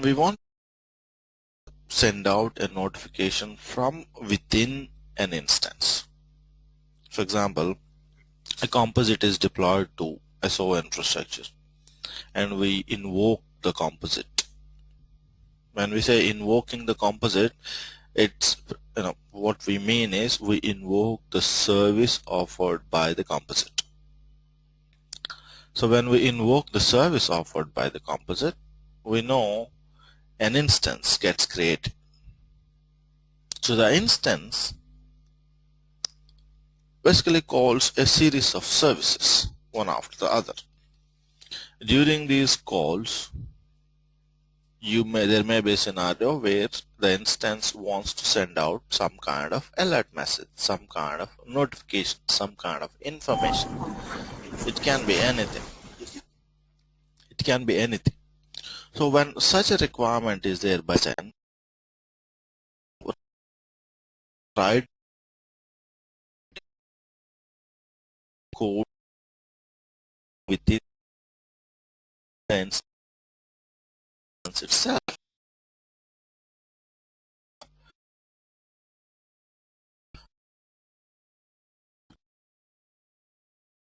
we want to send out a notification from within an instance. For example, a composite is deployed to SO infrastructure and we invoke the composite. When we say invoking the composite, it's what we mean is we invoke the service offered by the composite. So when we invoke the service offered by the composite, we know an instance gets created. So the instance basically calls a series of services, one after the other. During these calls, there may be a scenario where the instance wants to send out some kind of alert message, some kind of notification, some kind of information. It can be anything. It can be anything. So when such a requirement is there by send, write code within the instance itself.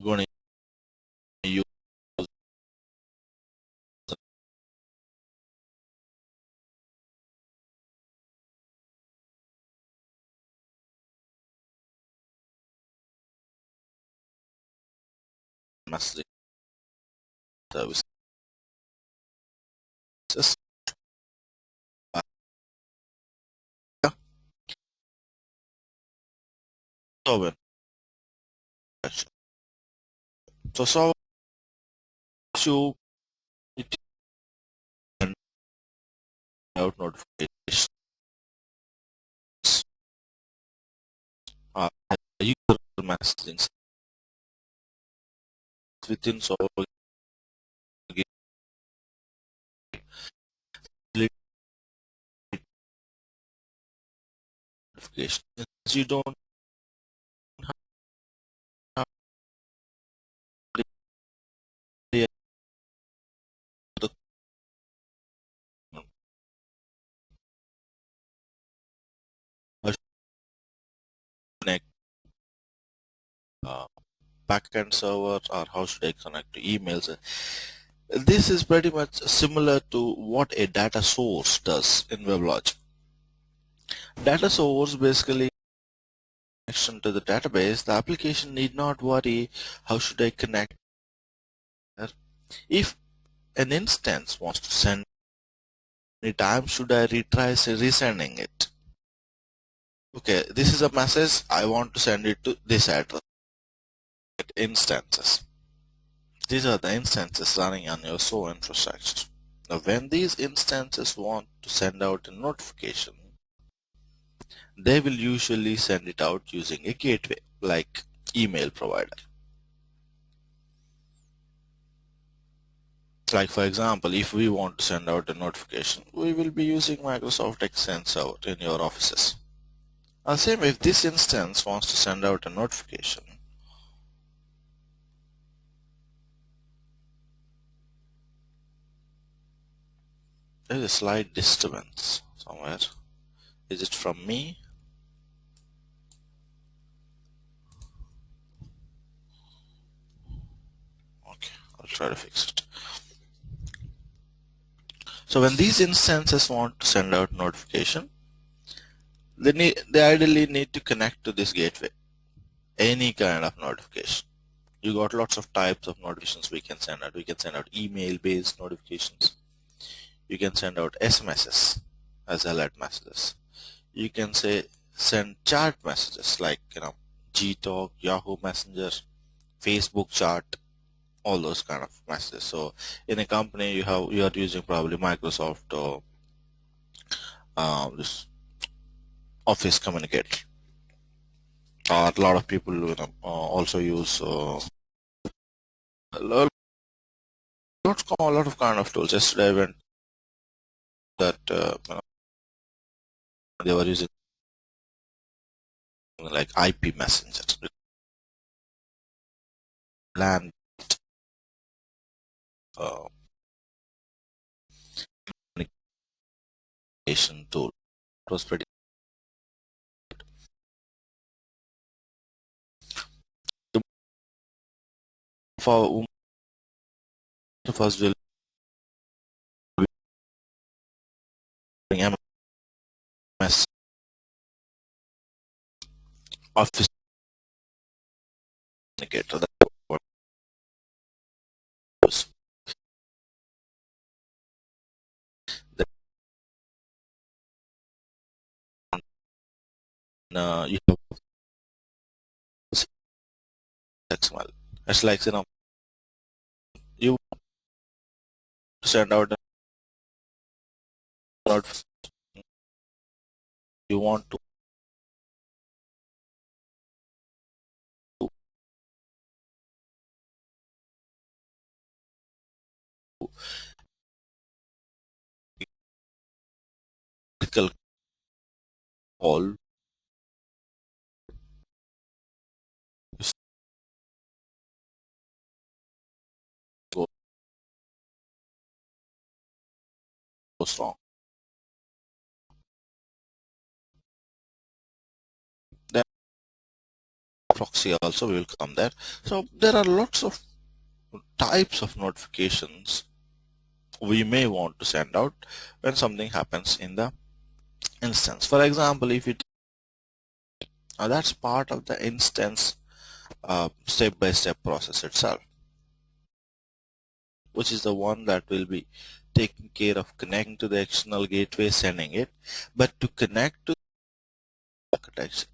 Going to use messaging services. So issue it send out notifications user messaging within notifications. You don't have the connect backend server, or how should I connect to emails. This is pretty much similar to what a data source does in WebLogic. Data source basically connection to the database. The application need not worry how should I connect. If an instance wants to send, any time should I retry resending it. Okay, this is a message, I want to send it to this address. Instances. These are the instances running on your SO infrastructure. Now when these instances want to send out a notification, they will usually send it out using a gateway like email provider. Like for example, if we want to send out a notification, we will be using Microsoft Exchange server in your offices. Same if this instance wants to send out a notification, there is a slight disturbance somewhere. Is it from me? Okay, I'll try to fix it. So when these instances want to send out notification, they ideally need to connect to this gateway. Any kind of notification. You got lots of types of notifications we can send out. We can send out email-based notifications. You can send out SMSs as alert messages. You can send chat messages like Gtalk, Yahoo Messenger, Facebook chat, all those kind of messages. So in a company you are using probably Microsoft or this Office Communicator, or a lot of people also use a lot of kind of tools. Yesterday I went that they were using like IP messenger, LAN, tool. It was pretty for first will bring MS Office indicator. That was then you have XML. It's like you send out a note, you want to critical call goes wrong. Then proxy also will come there. So there are lots of types of notifications we may want to send out when something happens in the instance. For example, if it that's part of the instance step-by-step process itself, which is the one that will be taking care of connecting to the external gateway, sending it. But to connect to the architecture,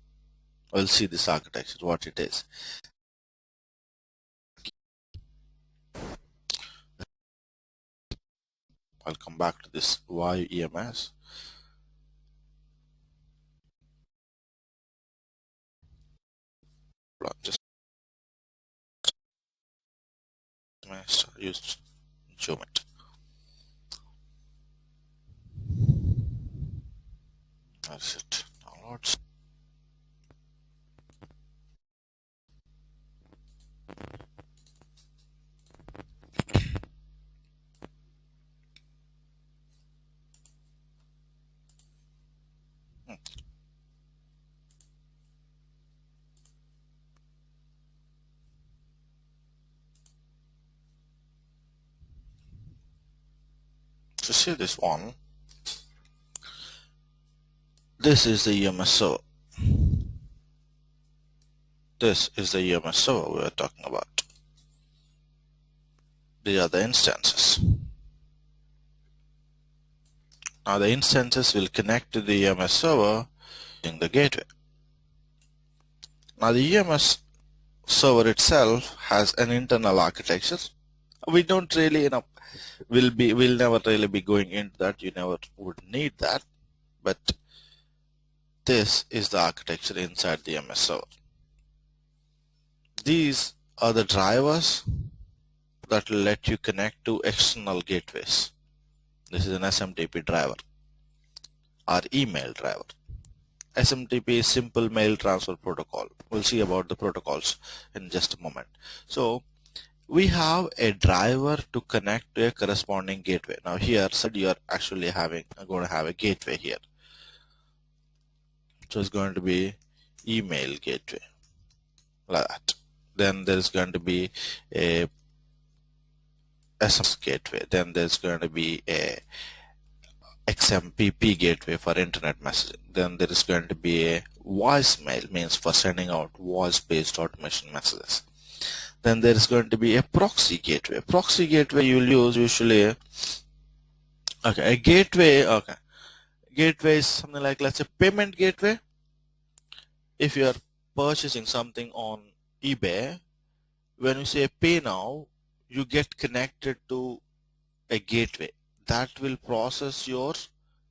we'll see this architecture, what it is. I'll come back to this why EMS. Just use zoom it. That's it. Downloads. To see this one, this is the EMS server. This is the EMS server we are talking about. These are the instances. Now the instances will connect to the EMS server using the gateway. Now the EMS server itself has an internal architecture. We don't really, we'll never really be going into that. You never would need that. But this is the architecture inside the EMS server. These are the drivers that will let you connect to external gateways. This is an SMTP driver or email driver. SMTP is Simple Mail Transfer Protocol. We'll see about the protocols in just a moment. So we have a driver to connect to a corresponding gateway. Now here, so you are actually going to have a gateway here. So it's going to be email gateway like that. Then there's going to be a SMS gateway. Then there's going to be a XMPP gateway for internet messaging. Then there is going to be a voicemail, means for sending out voice-based automation messages. Then there is going to be a proxy gateway. Proxy gateway you will use usually a gateway. Gateway is something like, let's say, payment gateway. If you are purchasing something on eBay, when you say pay now, you get connected to a gateway that will process your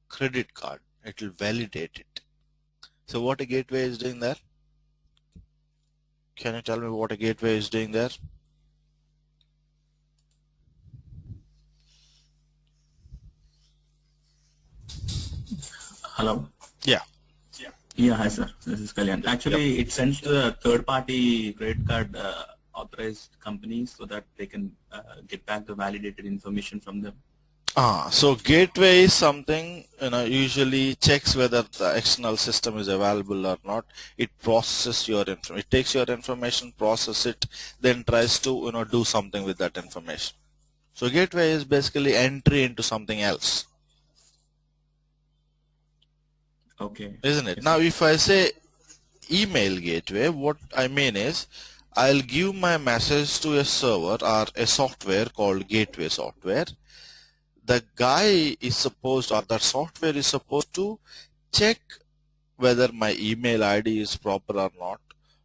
credit card. It will validate it. So what a gateway is doing there? Can you tell me what a gateway is doing there? Hello. Yeah. Yeah, hi sir. This is Kalyan. Actually, it sends to the third-party credit card authorized companies so that they can get back the validated information from them. So gateway is something, usually checks whether the external system is available or not. It processes your information. It takes your information, process it, then tries to, do something with that information. So gateway is basically entry into something else, Okay. isn't it? Yes, Now, sir. if I say email gateway, what I mean is I'll give my message to a server or a software called gateway software. The guy is supposed, or that software is supposed to check whether my email ID is proper or not,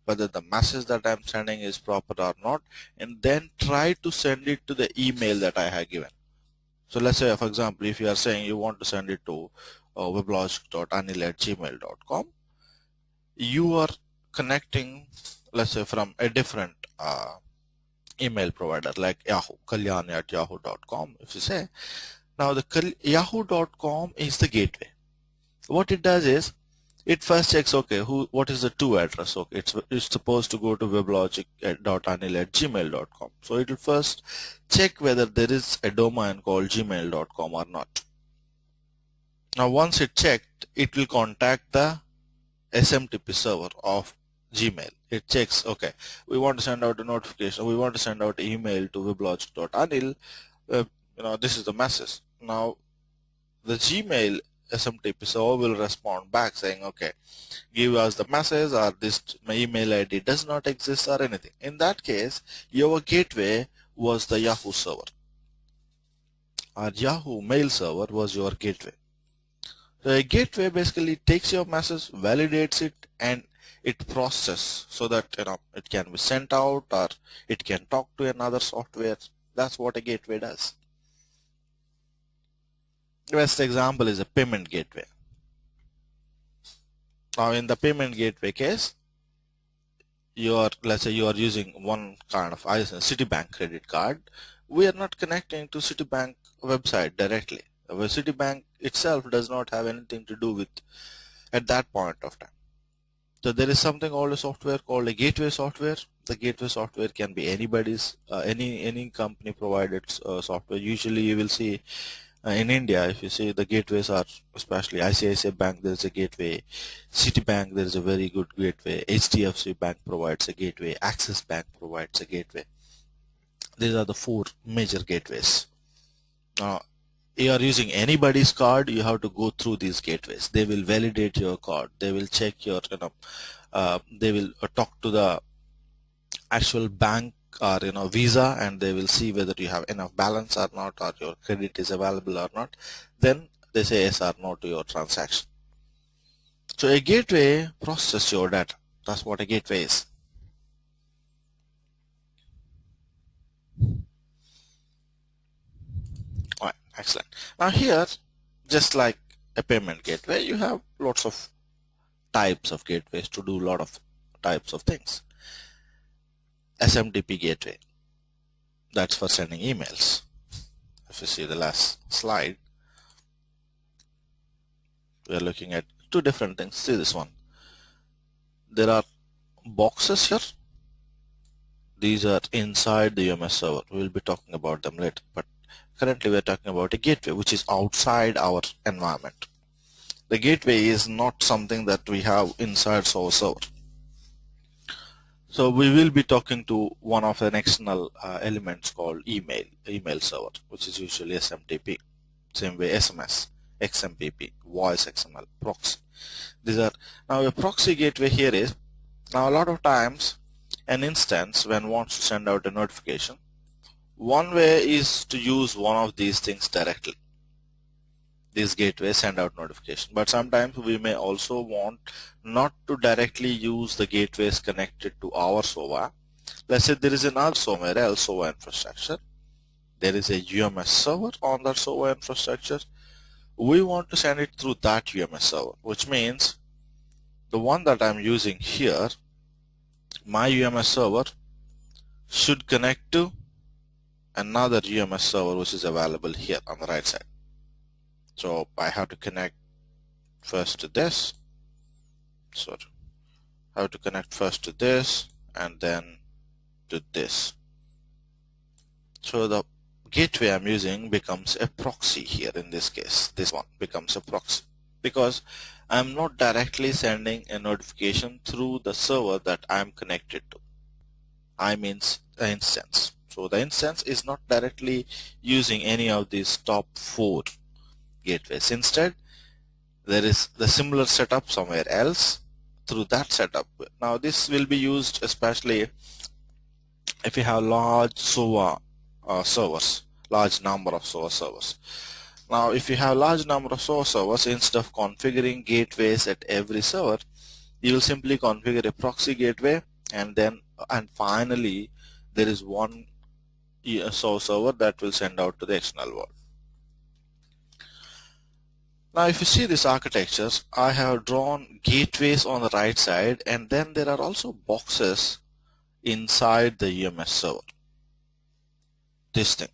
whether the message that I'm sending is proper or not, and then try to send it to the email that I have given. So let's say, for example, if you are saying you want to send it to weblogic.anil@gmail.com, you are connecting, let's say, from a different email provider like Yahoo, kalyan@yahoo.com. If you say, now the yahoo.com is the gateway. What it does is it first checks, okay, what is the to address? Okay, it's supposed to go to weblogic.anil@gmail.com. So it will first check whether there is a domain called gmail.com or not. Now once it checked, it will contact the SMTP server of Gmail. It checks, okay, we want to send out a notification, we want to send out email to weblogic.anil. This is the message. Now the Gmail SMTP server will respond back saying, okay, give us the message, or this my email ID does not exist, or anything. In that case, your gateway was the Yahoo server, or Yahoo mail server was your gateway. So a gateway basically takes your message, validates it, and it processes so that it can be sent out, or it can talk to another software. That's what a gateway does. The best example is a payment gateway. Now in the payment gateway case, let's say you are using one kind of Citibank credit card. We are not connecting to Citibank website directly. Citibank itself does not have anything to do with at that point of time. So there is something called a software called a gateway software. The gateway software can be anybody's, any company provided software. Usually you will see in India, if you see, the gateways are, especially ICICI Bank, there is a gateway. Citibank, there is a very good gateway. HDFC Bank provides a gateway. Axis Bank provides a gateway. These are the four major gateways. Now, you are using anybody's card, you have to go through these gateways. They will validate your card. They will check your, they will talk to the actual bank or Visa, and they will see whether you have enough balance or not, or your credit is available or not. Then they say yes or no to your transaction. So a gateway processes your data. That's what a gateway is. All right, excellent. Now here, just like a payment gateway, you have lots of types of gateways to do a lot of types of things. SMTP gateway, that's for sending emails. If you see the last slide, we are looking at two different things. See this one. There are boxes here. These are inside the UMS server. We will be talking about them later, but currently we are talking about a gateway which is outside our environment. The gateway is not something that we have inside our server. So we will be talking to one of the external elements called email server, which is usually SMTP. Same way SMS, XMPP, voice XML, proxy. These are now a proxy gateway here is now a lot of times an instance when wants to send out a notification. One way is to use one of these things directly. These gateways send out notification, but sometimes we may also want not to directly use the gateways connected to our SOA. Let's say there is another somewhere else SOA infrastructure. There is a UMS server on that SOA infrastructure. We want to send it through that UMS server, which means the one that I'm using here, my UMS server should connect to another UMS server which is available here on the right side. So I have to connect first to this. Sorry, I have to connect first to this and then to this. So the gateway I'm using becomes a proxy here. In this case, this one becomes a proxy because I'm not directly sending a notification through the server that I'm connected to. I means the instance. So the instance is not directly using any of these top 4 gateways. Instead, there is the similar setup somewhere else through that setup. Now this will be used especially if you have large SOA servers, large number of SOA servers. Now if you have large number of SOA servers, instead of configuring gateways at every server, you will simply configure a proxy gateway, and finally there is one SOA server that will send out to the external world. Now if you see this architecture, I have drawn gateways on the right side, and then there are also boxes inside the EMS server. This thing.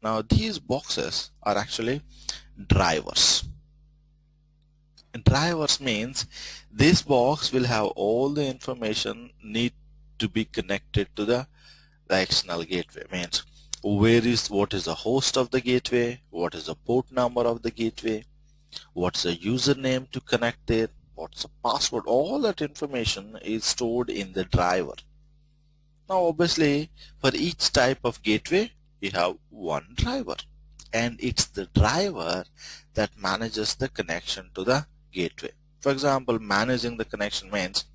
Now these boxes are actually drivers. Drivers means this box will have all the information need to be connected to the external gateway. Means what is the host of the gateway, what is the port number of the gateway, what's the username to connect there, what's the password. All that information is stored in the driver. Now obviously for each type of gateway you have one driver, and it's the driver that manages the connection to the gateway. For example, managing the connection means,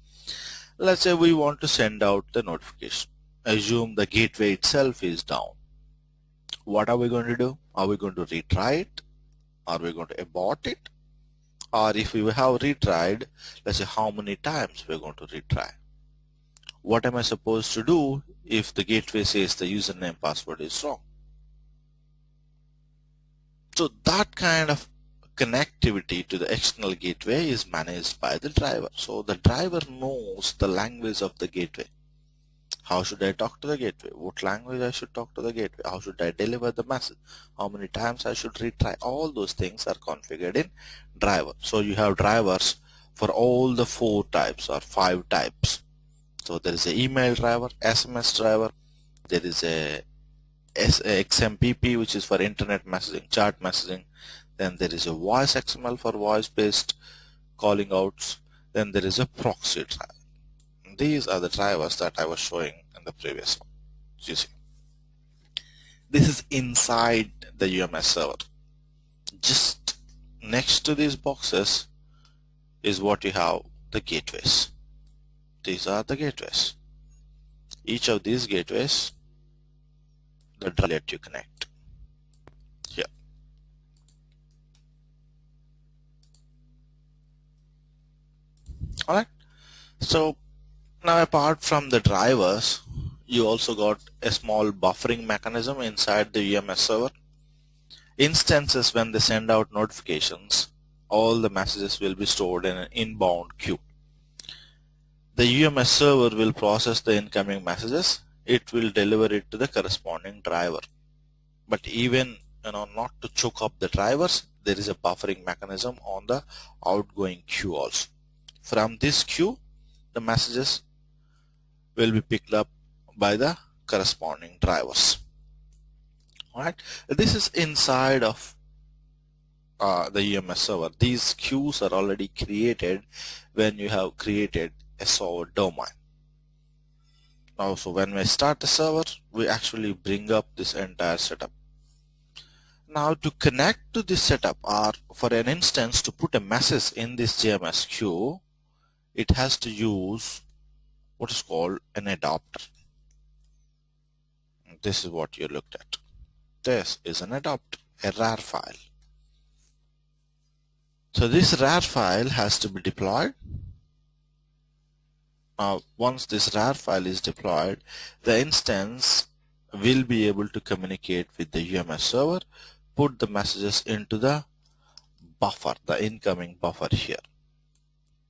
let's say we want to send out the notification. Assume the gateway itself is down. What are we going to do? Are we going to retry it? Are we going to abort it? Or if we have retried, let's say how many times we're going to retry. What am I supposed to do if the gateway says the username password is wrong? So that kind of connectivity to the external gateway is managed by the driver. So the driver knows the language of the gateway. How should I talk to the gateway? What language I should talk to the gateway? How should I deliver the message? How many times I should retry? All those things are configured in driver. So you have drivers for all the 4 types or 5 types. So there is an email driver, SMS driver, there is a XMPP, which is for internet messaging, chat messaging. Then there is a voice XML for voice-based calling outs. Then there is a proxy driver. These are the drivers that I was showing in the previous one. You see, this is inside the UMS server. Just next to these boxes is what you have the gateways. These are the gateways. Each of these gateways, the driver let you connect. Here. Alright. So now apart from the drivers, you also got a small buffering mechanism inside the UMS server. Instances, when they send out notifications, all the messages will be stored in an inbound queue. The UMS server will process the incoming messages. It will deliver it to the corresponding driver. But even not to choke up the drivers, there is a buffering mechanism on the outgoing queue also. From this queue, the messages will be picked up by the corresponding drivers. Alright, this is inside of the EMS server. These queues are already created when you have created a server domain. Now, so when we start the server, we actually bring up this entire setup. Now, to connect to this setup, or for an instance to put a message in this JMS queue, it has to use what is called an adapter. This is what you looked at. This is an adapter, a RAR file. So this RAR file has to be deployed. Now, once this RAR file is deployed, the instance will be able to communicate with the UMS server, put the messages into the buffer, the incoming buffer here.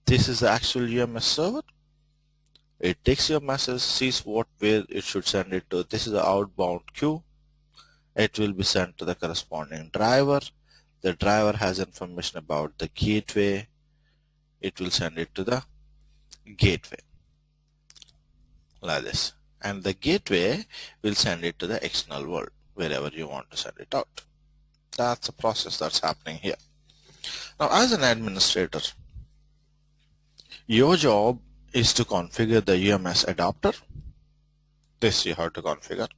This is the actual UMS server. It takes your message, sees where it should send it to. This is the outbound queue. It will be sent to the corresponding driver. The driver has information about the gateway. It will send it to the gateway like this, and the gateway will send it to the external world. wherever you want to send it out. That's the process that's happening here. Now, as an administrator, your job is to configure the UMS adapter. This you have to configure.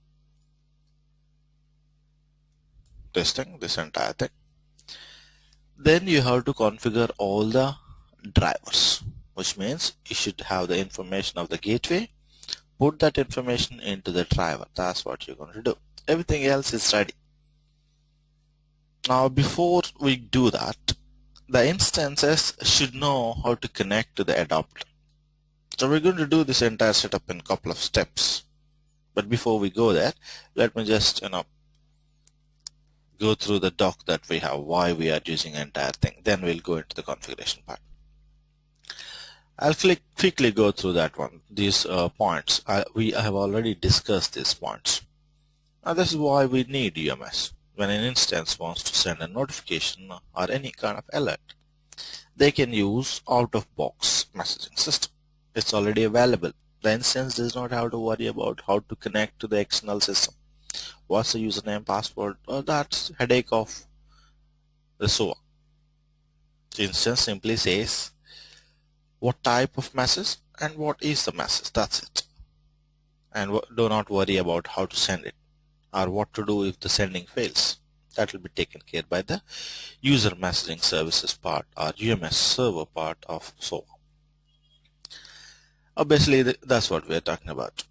This entire thing. Then you have to configure all the drivers, which means you should have the information of the gateway, put that information into the driver. That's what you're going to do. Everything else is ready. Now, before we do that, the instances should know how to connect to the adapter. So we're going to do this entire setup in a couple of steps. But before we go there, let me just go through the doc that we have, why we are using the entire thing. Then we'll go into the configuration part. I'll quickly go through that one. These points, we have already discussed these points. Now this is why we need UMS. When an instance wants to send a notification or any kind of alert, they can use out-of-box messaging system. It's already available. The instance does not have to worry about how to connect to the external system. What's the username, password? That's headache of the SOA. The instance simply says what type of message and what is the message. That's it. And do not worry about how to send it or what to do if the sending fails. That will be taken care by the user messaging services part or UMS server part of SOA. Obviously, that's what we're talking about.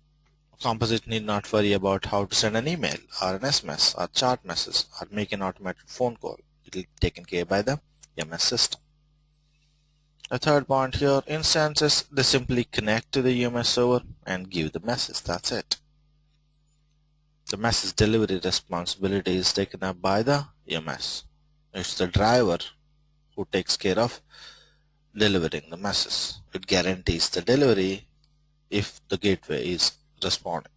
Composite need not worry about how to send an email or an SMS or chat message or make an automated phone call. It will be taken care by the UMS system. The third point here, instances, they simply connect to the UMS server and give the message. That's it. The message delivery responsibility is taken up by the UMS. It's the driver who takes care of delivering the message. It guarantees the delivery if the gateway is responding.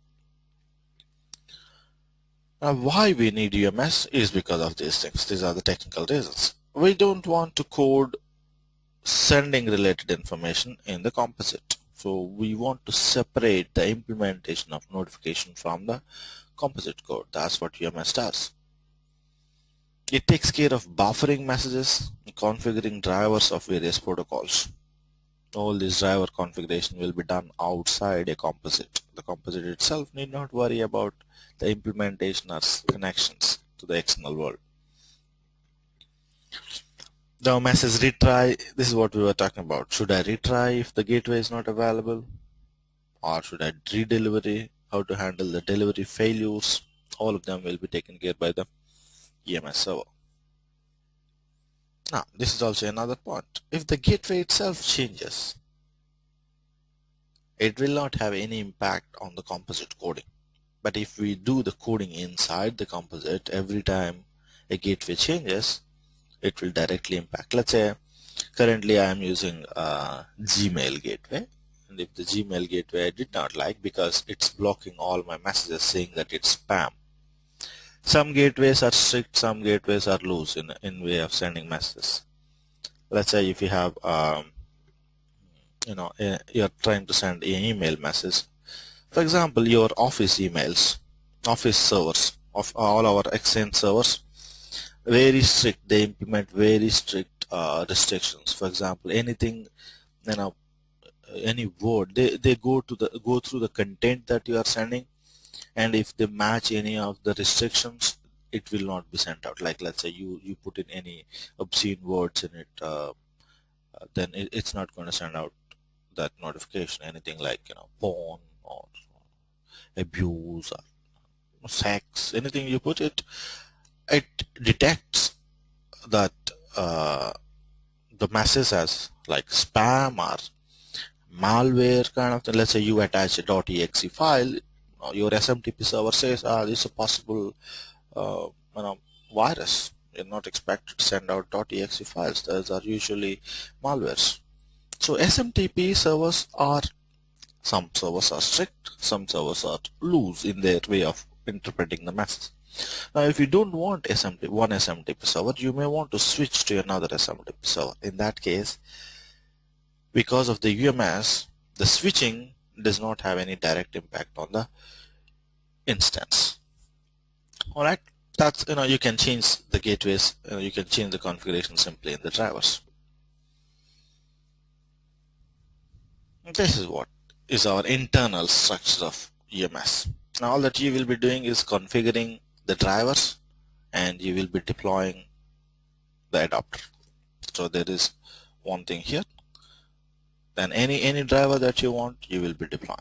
Now, why we need UMS is because of these things. These are the technical reasons. We don't want to code sending related information in the composite. So we want to separate the implementation of notification from the composite code. That's what UMS does. It takes care of buffering messages and configuring drivers of various protocols. All this driver configuration will be done outside a composite. The composite itself need not worry about the implementation or connections to the external world. The message retry, this is what we were talking about. Should I retry if the gateway is not available? Or should I redelivery? How to handle the delivery failures? All of them will be taken care by the EMS server. Now, this is also another point. If the gateway itself changes, it will not have any impact on the composite coding. But if we do the coding inside the composite, every time a gateway changes, it will directly impact. Let's say currently I am using a Gmail gateway, and if the Gmail gateway I did not like because it's blocking all my messages saying that it's spam. Some gateways are strict, some gateways are loose in way of sending messages. Let's say if you have you're trying to send an email message. For example, your office emails, office servers of all our Exchange servers, very strict. They implement very strict restrictions. For example, anything, any word, they go through the content that you are sending, and if they match any of the restrictions, it will not be sent out. Like let's say you put in any obscene words in it, then it's not going to send out that notification. Anything like porn or abuse or sex, anything you put it detects that the message as like spam or malware kind of thing. Let's say you attach a .exe file, your SMTP server says this is a possible virus. You're not expected to send out .exe files. Those are usually malwares. So SMTP servers some servers are strict, some servers are loose in their way of interpreting the message. Now, if you don't want one SMTP server, you may want to switch to another SMTP server. In that case, because of the UMS, the switching does not have any direct impact on the instance. All right, that's you can change the gateways. You can change the configuration simply in the drivers. This is what is our internal structure of EMS. Now all that you will be doing is configuring the drivers, and you will be deploying the adapter. So there is one thing here. Then any driver that you want, you will be deploying.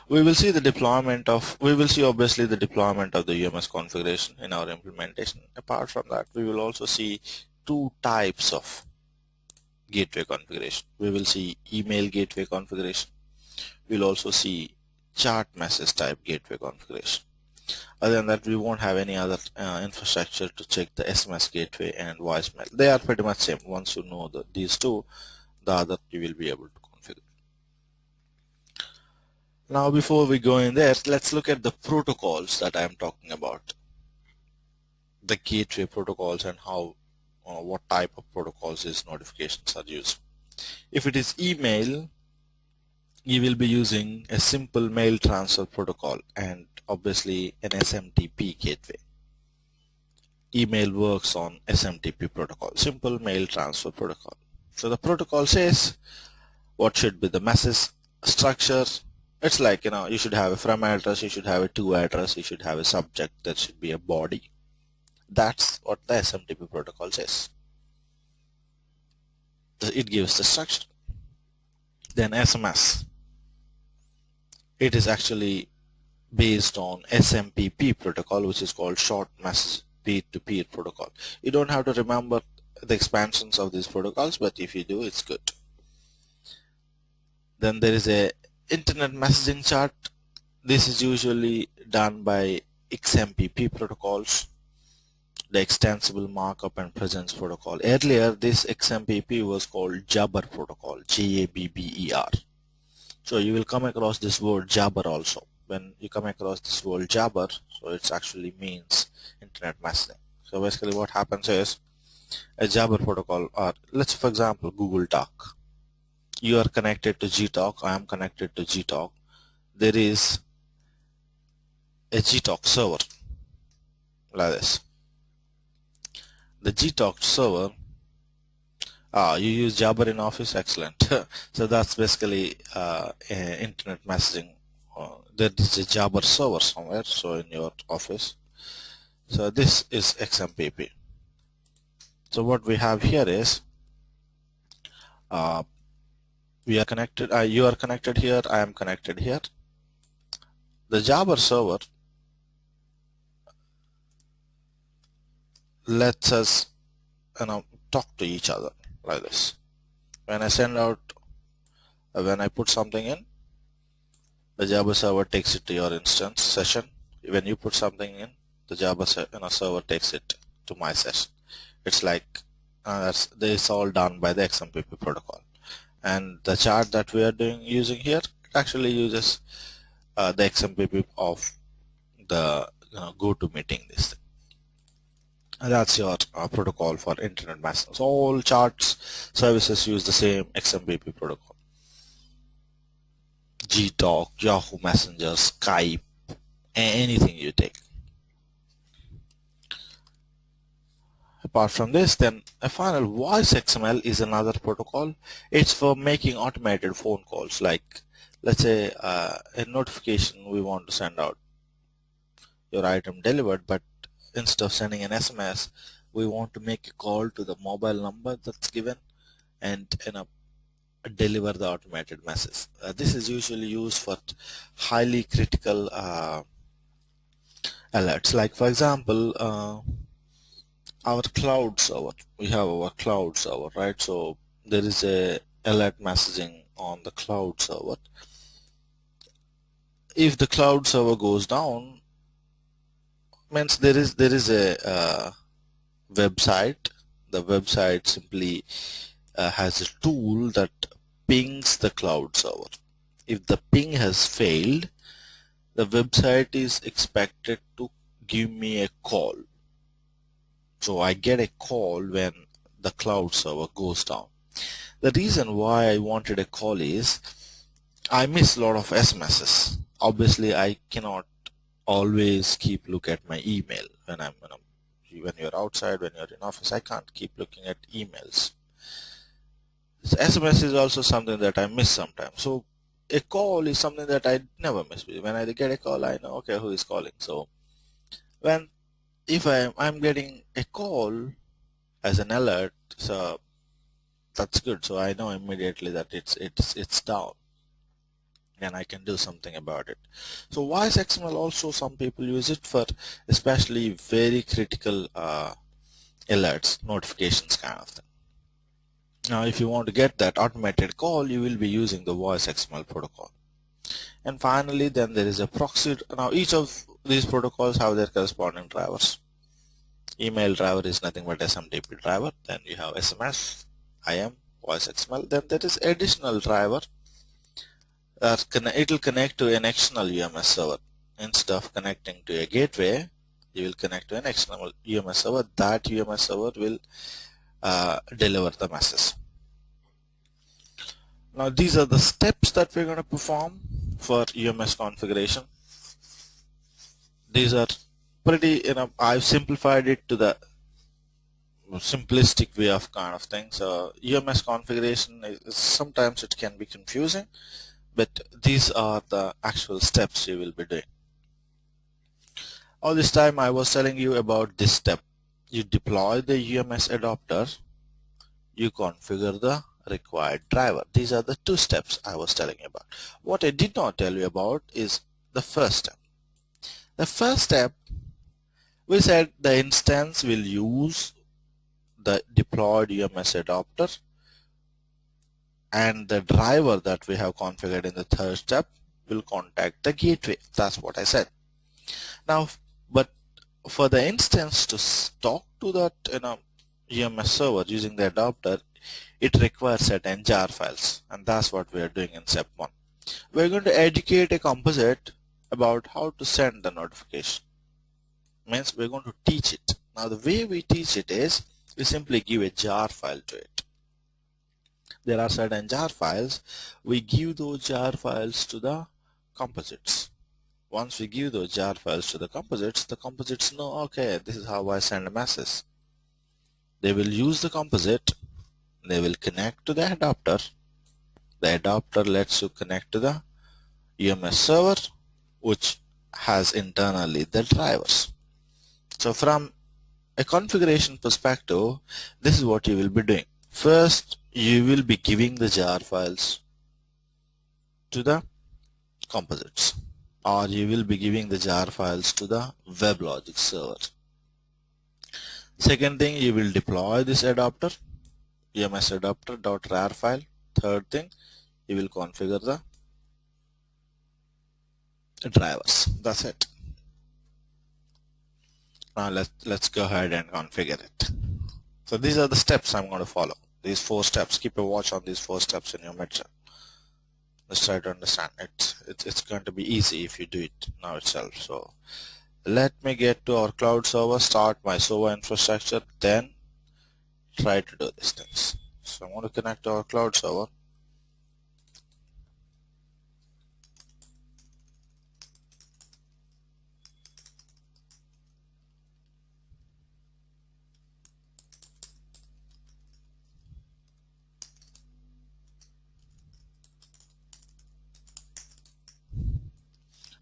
We will see obviously the deployment of the EMS configuration in our implementation. Apart from that, we will also see two types of gateway configuration. We will see email gateway configuration. We'll also see chat message type gateway configuration. Other than that, we won't have any other infrastructure to check the SMS gateway and voicemail. They are pretty much same. Once you know these two, the other you will be able to configure. Now before we go in there, let's look at the protocols that I am talking about. The gateway protocols and how what type of protocols these notifications are used. If it is email, you will be using a simple mail transfer protocol and obviously an SMTP gateway. Email works on SMTP protocol, simple mail transfer protocol. So the protocol says what should be the message structure. It's like, you should have a from address, you should have a to address, you should have a subject, there should be a body. That's what the SMTP protocol says. It gives the structure. Then SMS. It is actually based on SMPP protocol, which is called short message peer-to-peer protocol. You don't have to remember the expansions of these protocols, but if you do, it's good. Then there is a internet messaging chart. This is usually done by XMPP protocols, the extensible markup and presence protocol. Earlier, this XMPP was called Jabber protocol, Jabber. So you will come across this word Jabber also. When you come across this word Jabber, so it actually means internet messaging. So basically what happens is a Jabber protocol, or let's for example Google Talk. You are connected to Gtalk, I am connected to Gtalk. There is a Gtalk server like this. The Gtalk server, you use Jabber in Office, excellent. So that's basically internet messaging. There is a Jabber server somewhere, so in your office. So this is XMPP. So what we have here is we are connected. You are connected here. I am connected here. The Jabber server lets us talk to each other like this. When I put something in, the Jabber server takes it to your instance session. When you put something in, the Jabber server takes it to my session. It's like this all done by the XMPP protocol. And the chart that we are using here, it actually uses the XMPP of the GoToMeeting. This thing. And that's your protocol for internet messaging. So all charts services use the same XMPP protocol. Gtalk, Yahoo Messenger, Skype, anything you take. Apart from this, then a final voice XML is another protocol. It's for making automated phone calls. Like let's say a notification we want to send out, your item delivered, but instead of sending an SMS, we want to make a call to the mobile number that's given and deliver the automated message. This is usually used for highly critical alerts. Like for example, our cloud server. We have our cloud server, right? So there is a alert messaging on the cloud server. If the cloud server goes down, means there is a website. The website simply has a tool that pings the cloud server. If the ping has failed, the website is expected to give me a call. So I get a call when the cloud server goes down. The reason why I wanted a call is I miss a lot of SMSs. Obviously, I cannot always keep look at my email when when you're outside, when you're in office. I can't keep looking at emails. SMS is also something that I miss sometimes. So a call is something that I never miss. When I get a call, I know, okay, who is calling. So when if I'm getting a call as an alert, so that's good. So I know immediately that it's down and I can do something about it. So voice XML also, some people use it for especially very critical alerts, notifications kind of thing. Now if you want to get that automated call, you will be using the voice XML protocol. And finally, then there is a proxy. Now each of these protocols have their corresponding drivers. Email driver is nothing but SMTP driver. Then you have SMS, IM, voice XML. Then there is additional driver that it will connect to an external UMS server. Instead of connecting to a gateway, you will connect to an external UMS server. That UMS server will deliver the message. Now these are the steps that we're going to perform for UMS configuration. These are pretty, I've simplified it to the simplistic way of kind of thing. So UMS configuration is sometimes it can be confusing, but these are the actual steps you will be doing. All this time I was telling you about this step. You deploy the UMS adapter, you configure the required driver. These are the two steps I was telling you about. What I did not tell you about is the first step. The first step, we said the instance will use the deployed UMS adapter, and the driver that we have configured in the third step will contact the gateway. That's what I said. Now, but for the instance to talk to that UMS server using the adapter, it requires certain jar files, and that's what we are doing in step 1. We're going to educate a composite about how to send the notification. Means we're going to teach it. Now the way we teach it is we simply give a jar file to it. There are certain jar files. We give those jar files to the composites. Once we give those jar files to the composites know, okay, this is how I send a message. They will use the composite. They will connect to the adapter. The adapter lets you connect to the UMS server, which has internally the drivers. So from a configuration perspective, this is what you will be doing. First, you will be giving the jar files to the composites, or you will be giving the jar files to the WebLogic server. Second thing, you will deploy this adapter, UMS adapter.rar file. Third thing, you will configure the drivers. That's it. Now let's go ahead and configure it. So these are the steps I'm going to follow. These 4 steps. Keep a watch on these 4 steps in your midterm. Let's try to understand it. It's going to be easy if you do it now itself. So let me get to our cloud server, start my server infrastructure, then try to do these things. So I'm going to connect to our cloud server.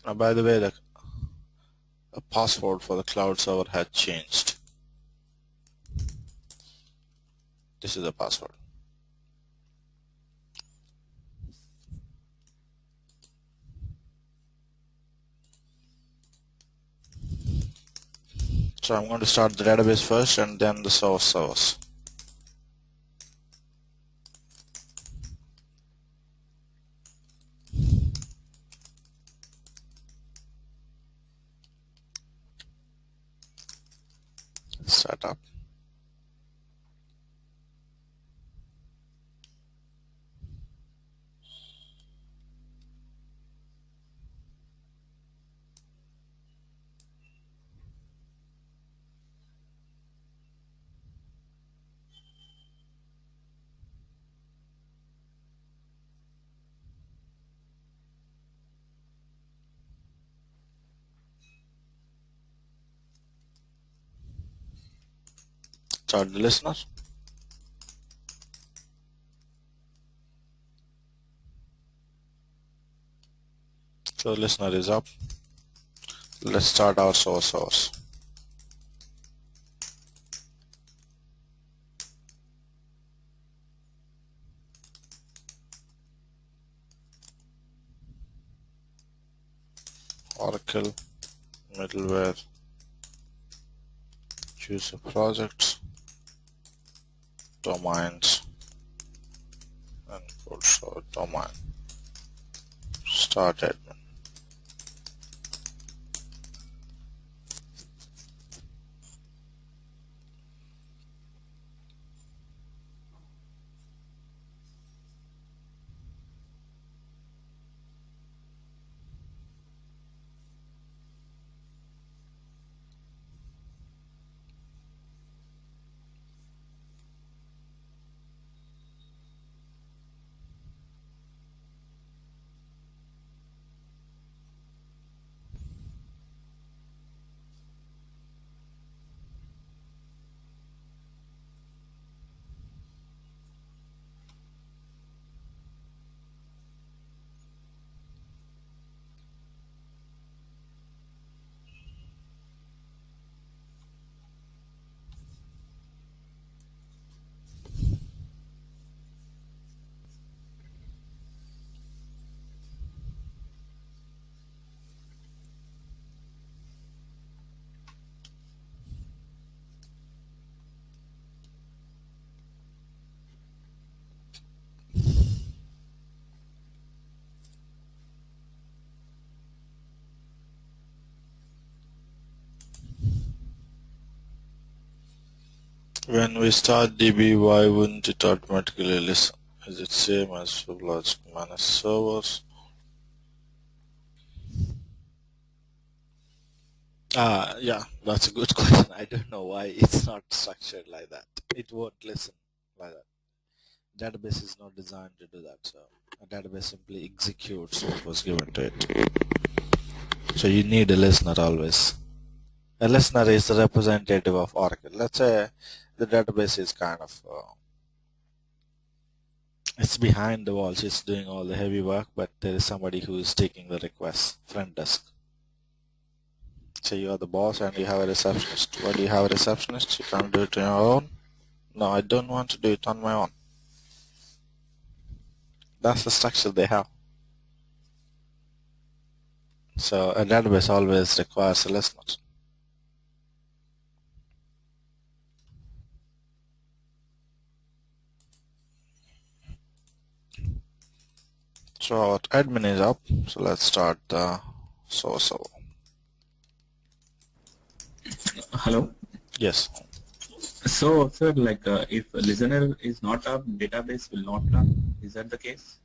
Now, by the way, the password for the cloud server has changed. This is the password. So I'm going to start the database first and then the source servers. Setup. start the listener. So listener is up. Let's start our source. Oracle middleware. Choose a project, domains, and put so domain. Start admin. When we start DB, why wouldn't it automatically listen? Is it same as for logic managed servers? Yeah, that's a good question. I don't know why it's not structured like that. It won't listen like that. Database is not designed to do that. So a database simply executes what was given to it. So you need a listener always. A listener is the representative of Oracle. Let's say the database is kind of it's behind the walls. It's doing all the heavy work, but there is somebody who is taking the requests, front desk. So you are the boss and you have a receptionist. Why do you have a receptionist? You can't do it on your own? No, I don't want to do it on my own. That's the structure they have. So a database always requires a listener. So our admin is up. So let's start the source. Hello. Yes. So, sir, like if a listener is not up, database will not run. Is that the case?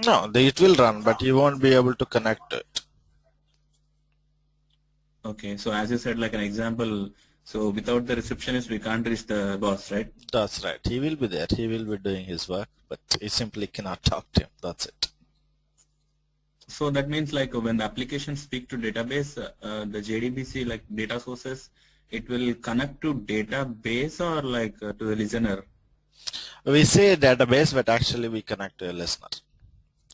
No, it will run, but you won't be able to connect to it. Okay. So as you said, like an example, so without the receptionist, we can't reach the boss, right? That's right. He will be there. He will be doing his work, but he simply cannot talk to him. That's it. So that means like when the application speak to database, the JDBC like data sources, it will connect to database or like to the listener. We say database, but actually we connect to a listener.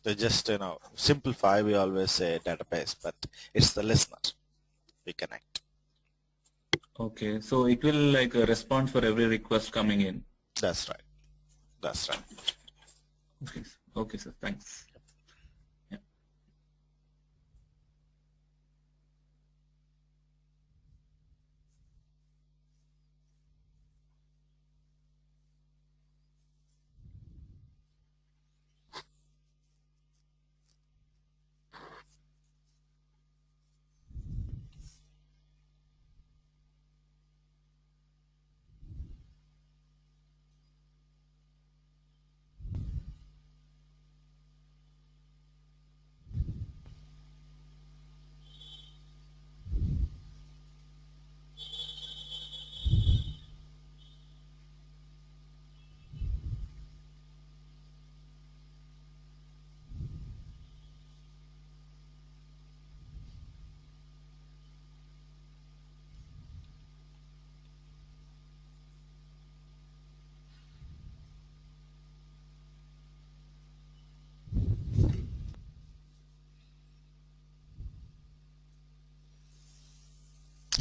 So just, simplify, we always say database, but it's the listener we connect. Okay. So it will like respond for every request coming in. That's right. That's right. Okay. Okay, sir. Thanks. Yeah.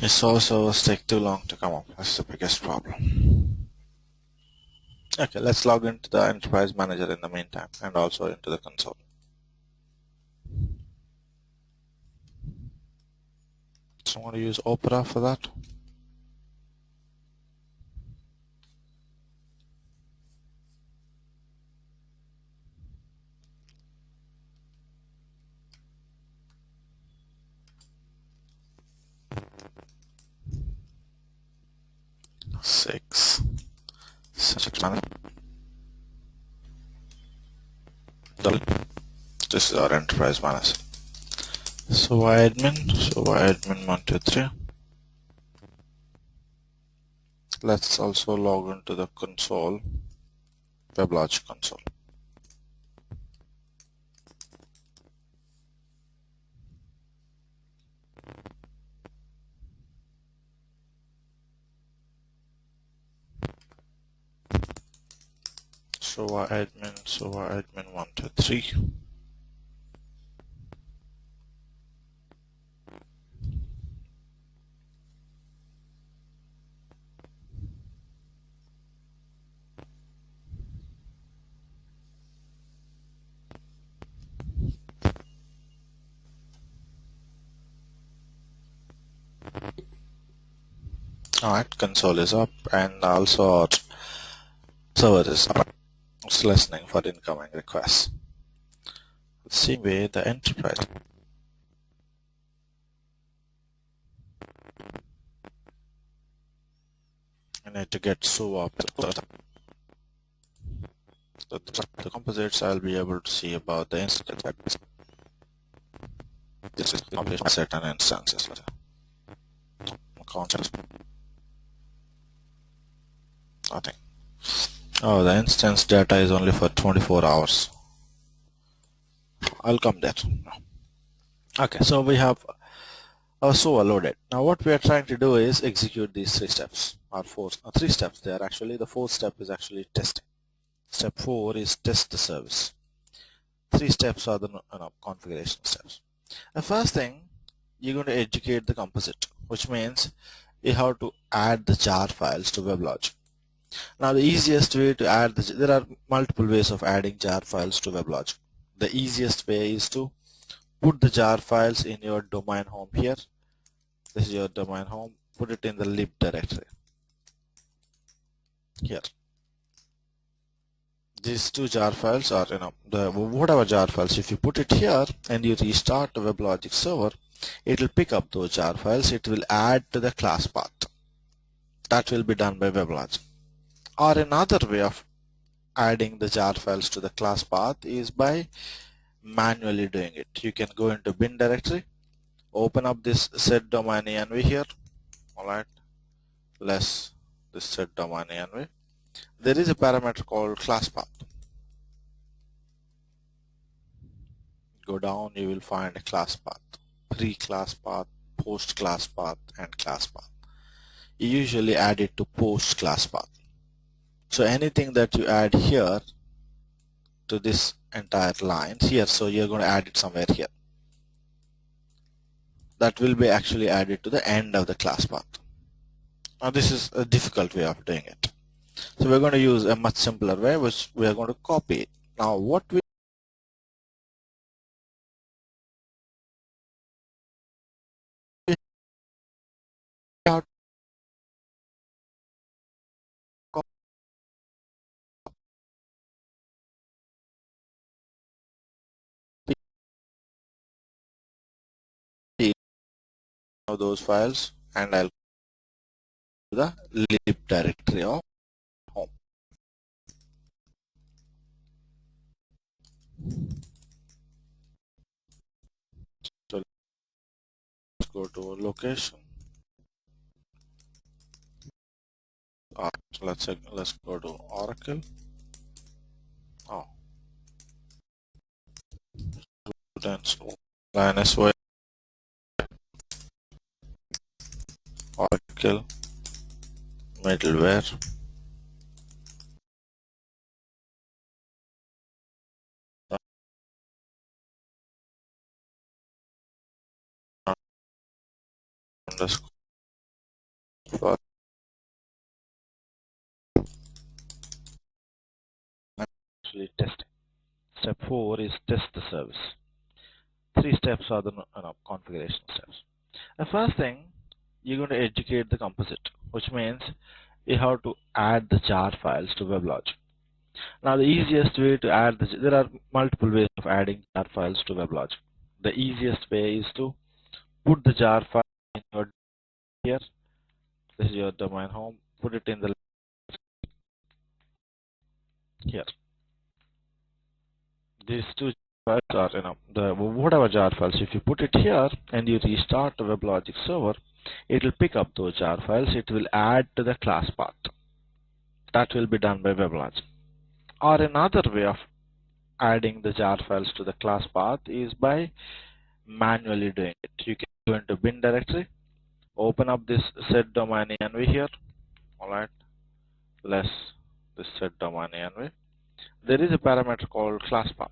Resource servers take too long to come up. That's the biggest problem. Okay, let's log into the Enterprise Manager in the meantime and also into the console. So I want to use Opera for that. Six. Subject manager. This is our Enterprise Manager. So admin 123. Let's also log into the console, WebLogic console. So admin 123. Alright, console is up and also our server is up. It's listening for incoming requests. The same way the enterprise. I need to get so up the composites. I'll be able to see about the instance. This is the set and instances. Context. Nothing. Oh, the instance data is only for 24 hours. I'll come there. Okay, so we have our SOA loaded. Now what we are trying to do is execute these three steps, or three steps there actually. The fourth step is actually testing. Step 4 is test the service. Three steps are the configuration steps. The first thing, you're going to educate the composite, which means you have to add the jar files to WebLogic. Now the easiest way to add there are multiple ways of adding jar files to WebLogic. The easiest way is to put the jar files in your domain home here. This is your domain home. Put it in the lib directory here. These two jar files are, whatever jar files, if you put it here and you restart the WebLogic server, it will pick up those jar files. It will add to the class path. That will be done by WebLogic. Or another way of adding the jar files to the class path is by manually doing it. You can go into bin directory, open up this set domain env here. Alright, less this set domain env. There is a parameter called class path. Go down, you will find a class path, pre-class path, post-class path, and class path. You usually add it to post-class path. So anything that you add here to this entire line here, so you're going to add it somewhere here. That will be actually added to the end of the class path. Now this is a difficult way of doing it. So we're going to use a much simpler way, which we are going to copy it. Now what we have to copy those files, and I'll go to the lib directory of home. So let's go to location. So let's go to Oracle. Oh, students -y Oracle middleware. Underscore for actually testing. Step 4 is test the service. 3 steps are the configuration steps. The first thing, you're going to educate the composite, which means you have to add the jar files to WebLogic. Now the easiest way to add there are multiple ways of adding jar files to WebLogic. The easiest way is to put the jar file in your here. This is your domain home. Put it in the here. These two files are the whatever jar files. If you put it here and you restart the WebLogic server, it will pick up those jar files. It will add to the class path. That will be done by WebLogic. Or another way of adding the jar files to the class path is by manually doing it. You can go into bin directory, open up this set domain env here. Alright, less this set domain env. There is a parameter called class path.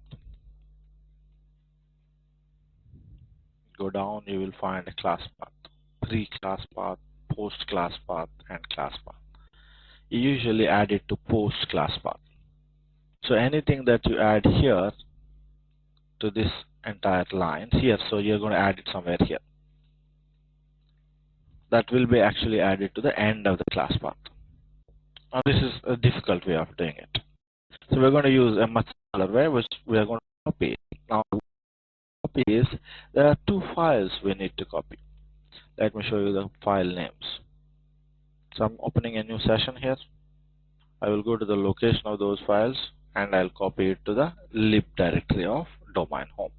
Go down, you will find a class path, pre-class path, post-class path, and class path. You usually add it to post-class path. So anything that you add here to this entire line here, so you're going to add it somewhere here. That will be actually added to the end of the class path. Now this is a difficult way of doing it. So we're going to use a much smaller way, which we are going to copy. Now copy is, there are two files we need to copy. Let me show you the file names. So I'm opening a new session here. I will go to the location of those files and I'll copy it to the lib directory of domain home.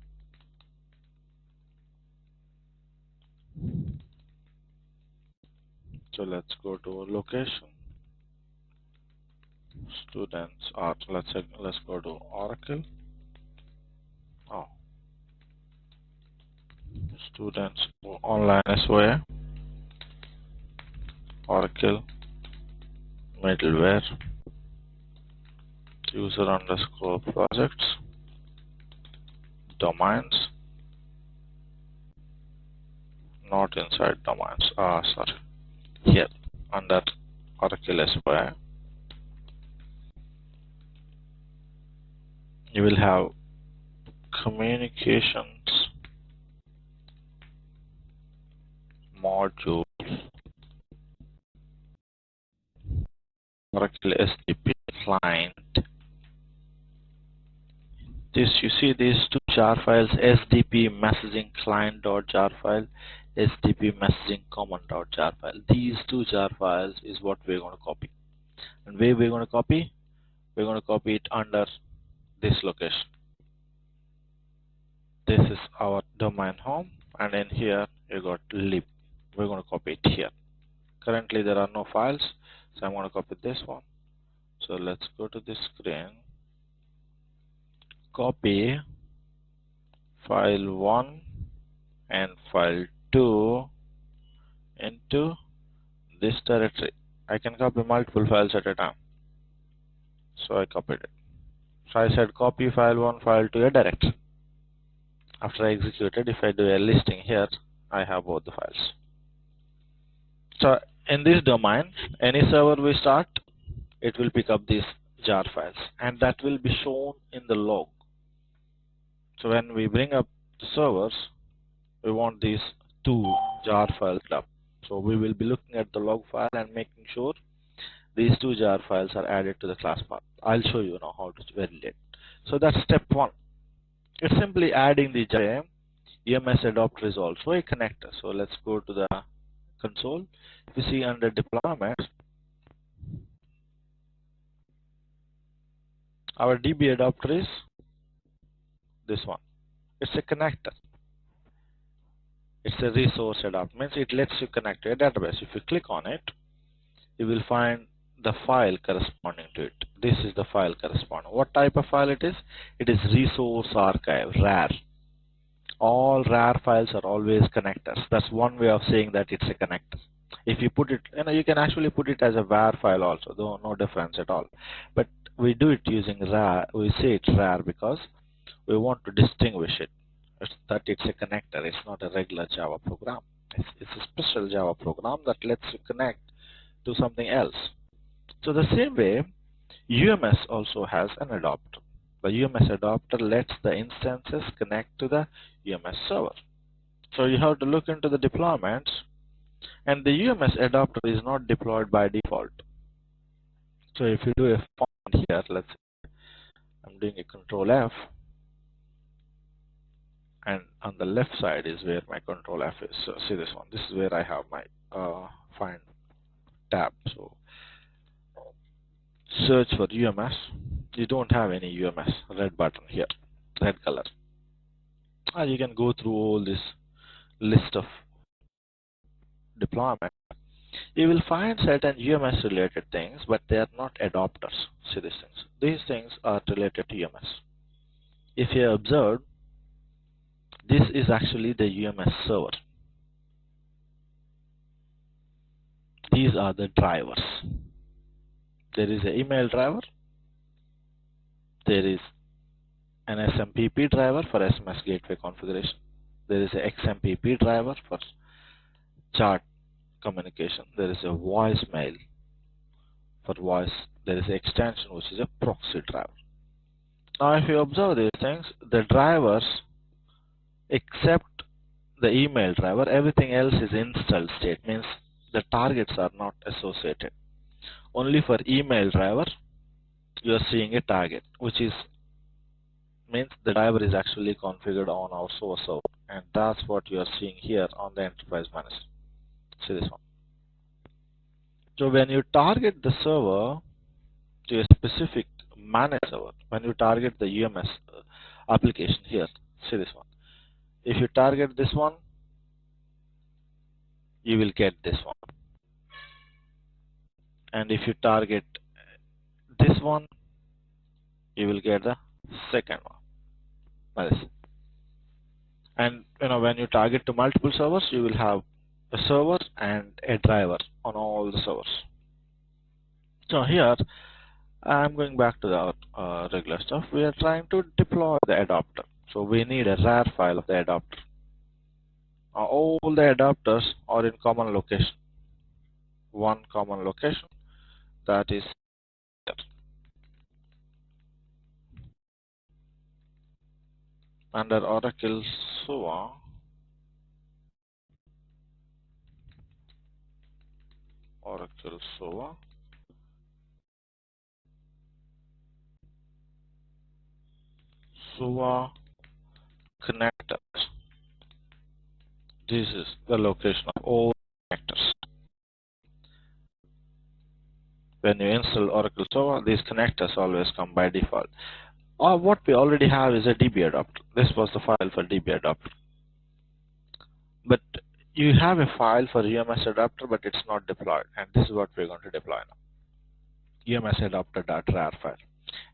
So let's go to location, students, or let's go to Oracle. Oh, students online SOA, Oracle, middleware, user underscore projects, domains, not inside domains, sorry, here under Oracle SOA. You will have communications module, Oracle SDP client. This, you see these two jar files, SDP messaging client.jar file, SDP messaging common.jar file. These two jar files is what we're going to copy. And where we're going to copy? We're going to copy it under this location. This is our domain home, and in here you got lib. We're going to copy it here. Currently there are no files, so I'm going to copy this one. So let's go to this screen, copy file 1 and file 2 into this directory. I can copy multiple files at a time, so I copied it. So I said copy file 1, file 2 a directory. After I executed, if I do a listing here, I have both the files. So in this domain, any server we start, it will pick up these jar files, and that will be shown in the log. So when we bring up the servers, we want these two jar files up. So we will be looking at the log file and making sure these two jar files are added to the class path. I'll show you now how to validate. So that's step 1. It's simply adding the jar. EMS adapter is also a connector. So let's go to the console. If you see under deployment, our DB adapter is this one. It's a connector. It's a resource adapter. Means it lets you connect to a database. If you click on it, you will find the file corresponding to it. This is the file corresponding. What type of file it is? It is resource archive, RAR. All RAR files are always connectors. That's one way of saying that it's a connector. If you put it, you can actually put it as a var file also, though no difference at all. But we do it using RAR. We say it's RAR because we want to distinguish it. That it's a connector. It's not a regular Java program. It's a special Java program that lets you connect to something else. So the same way, UMS also has an adapter. The UMS adapter lets the instances connect to the UMS server. So you have to look into the deployments, and the UMS adapter is not deployed by default. So if you do a find here, let's say I'm doing a Control F, and on the left side is where my Control F is. So see this one. This is where I have my find tab. So search for UMS. You don't have any UMS red button here, red color. You can go through all this list of deployment. You will find certain UMS related things, but they are not adapters. See these things. These things are related to UMS. If you observe, this is actually the UMS server. These are the drivers. There is an email driver. There is an SMPP driver for SMS gateway configuration. There is a XMPP driver for chat communication. There is a voicemail for voice. There is an extension which is a proxy driver. Now if you observe these things, the drivers except the email driver, everything else is installed state, means the targets are not associated. Only for email driver you are seeing a target, which is means the driver is actually configured on our source server, and that's what you are seeing here on the enterprise manager. See this one. So when you target the server to a specific managed server, when you target the UMS application here, see this one. If you target this one, you will get this one. And if you target this one, you will get the second one. And when you target to multiple servers, you will have a server and a driver on all the servers. So here, I'm going back to the regular stuff. We are trying to deploy the adapter. So we need a RAR file of the adapter. All the adapters are in common location. One common location, that is here. Under Oracle SOA, SOA connectors. This is the location of all connectors. When you install Oracle SOA, these connectors always come by default. Or what we already have is a DB adapter. This was the file for DB adapter. But you have a file for UMS adapter, but it's not deployed. And this is what we're going to deploy now. UMS adapter.rar file.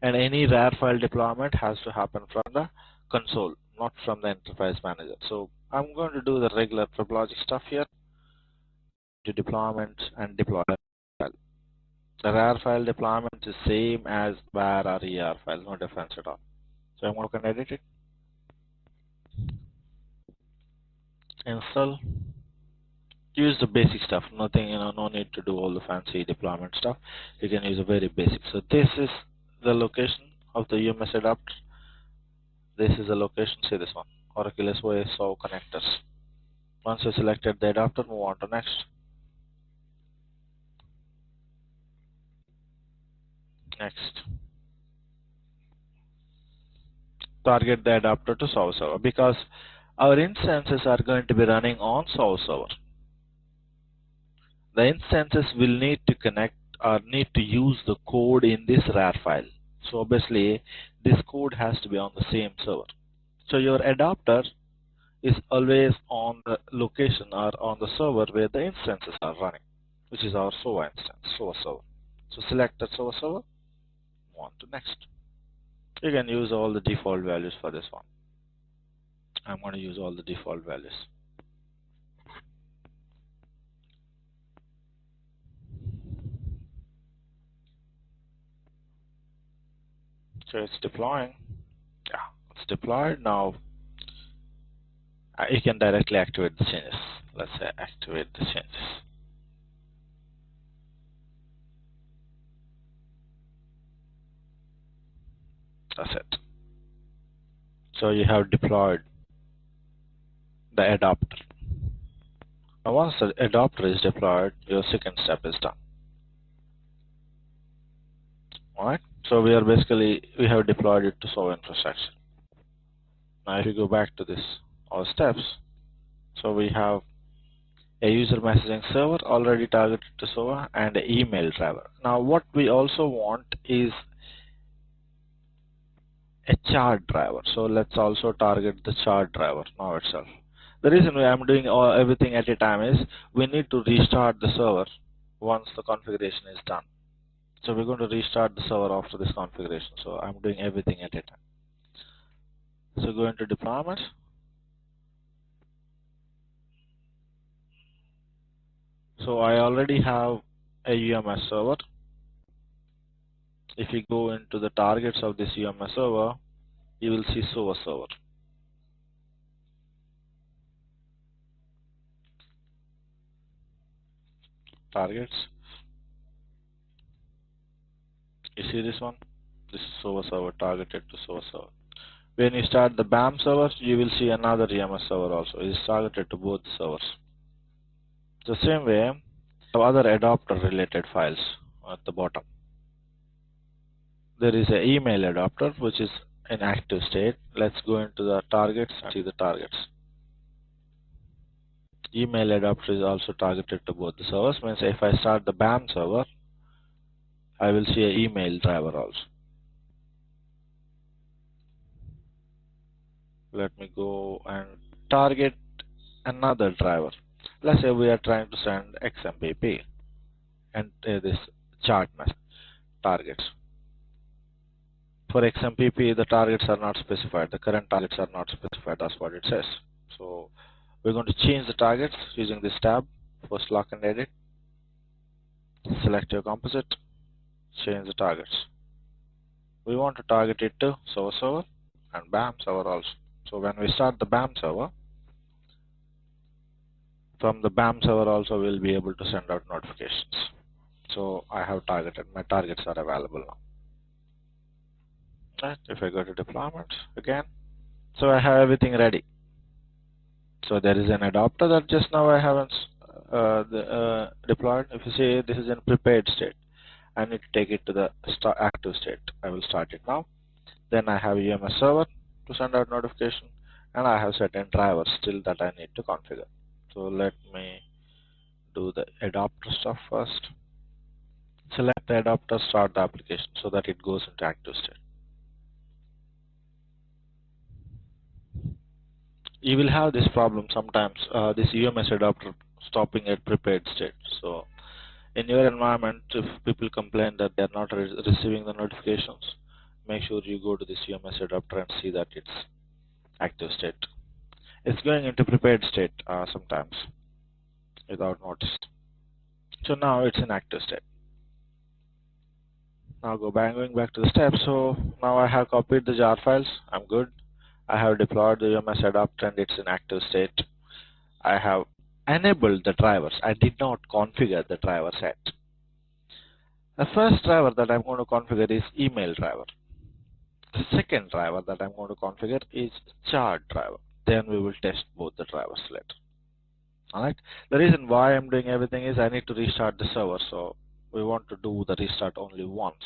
And any RAR file deployment has to happen from the console, not from the enterprise manager. So I'm going to do the regular WebLogic stuff here. To deployment and deploy file. The RAR file deployment is same as var or ER file, no difference at all. So I'm going to edit it. Install. Use the basic stuff. Nothing, no need to do all the fancy deployment stuff. You can use a very basic. So this is the location of the UMS adapter. This is the location. See this one. Oracle SOA connectors. Once you selected the adapter, move on to next. Next. Target the adapter to SOA server, because our instances are going to be running on SOA server. The instances will need to connect or need to use the code in this RAR file. So obviously this code has to be on the same server. So your adapter is always on the location or on the server where the instances are running, which is our SOA instance, SOA server. So select the SOA server, move on to next. You can use all the default values for this one. I'm going to use all the default values. So it's deploying. Yeah, it's deployed. Now you can directly activate the changes. Let's say activate the changes. That's it. So you have deployed the adapter. Now once the adapter is deployed, your second step is done. Alright, so we have deployed it to server infrastructure. Now if you go back to this all steps, so we have a user messaging server already targeted to server and an email driver. Now what we also want is a chart driver. So let's also target the chart driver now itself. The reason why I'm doing everything at a time is we need to restart the server once the configuration is done. So we're going to restart the server after this configuration. So I'm doing everything at a time. So go into deployment. So I already have a UMS server. If you go into the targets of this UMS server, you will see server. Targets. You see this one? This is server targeted to server. When you start the BAM server, you will see another EMS server also. It is targeted to both servers. The same way, have other adapter related files at the bottom. There is an email adapter which is in active state. Let's go into the targets and see the targets. Email adapter is also targeted to both the servers. Means if I start the BAM server, I will see an email driver also. Let me go and target another driver. Let's say we are trying to send XMPP and this chart message targets. For XMPP, the targets are not specified. The current targets are not specified. That's what it says. So we're going to change the targets using this tab. First, lock and edit. Select your composite. Change the targets. We want to target it to server and BAM server also. So when we start the BAM server, from the BAM server also we'll be able to send out notifications. So I have targeted. My targets are available now. Right. If I go to deployment again, so I have everything ready. So there is an adapter that just now I haven't deployed. If you see, this is in prepared state. I need to take it to the active state. I will start it now. Then I have UMS server to send out notification, and I have certain drivers still that I need to configure. So let me do the adapter stuff first. Select the adapter, start the application so that it goes into active state. You will have this problem sometimes, this UMS adapter stopping at prepared state. So in your environment, if people complain that they are not receiving the notifications, make sure you go to this UMS adapter and see that it's active state. It's going into prepared state sometimes without notice. So now it's in active state. Now going back to the steps. So now I have copied the jar files. I'm good. I have deployed the UMS adapter and it's in active state. I have enabled the drivers. I did not configure the driver set. The first driver that I'm going to configure is email driver. The second driver that I'm going to configure is chart driver. Then we will test both the drivers later. Alright. The reason why I'm doing everything is I need to restart the server. So we want to do the restart only once.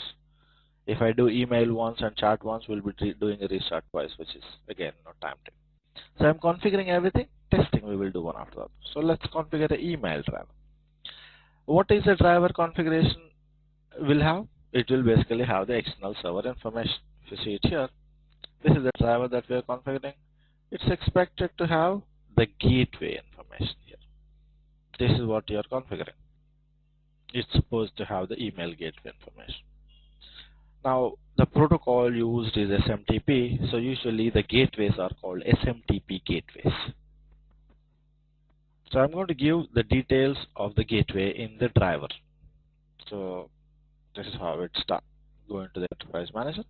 If I do email once and chat once, we'll be doing a restart twice, which is again not time taking. So I'm configuring everything. Testing we will do one after the other. So let's configure the email driver. What is the driver configuration will have? It will basically have the external server information. If you see it here, this is the driver that we are configuring. It's expected to have the gateway information here. This is what you are configuring. It's supposed to have the email gateway information. Now the protocol used is SMTP, so usually the gateways are called SMTP gateways. So I'm going to give the details of the gateway in the driver. So this is how it starts. Go into the enterprise manager,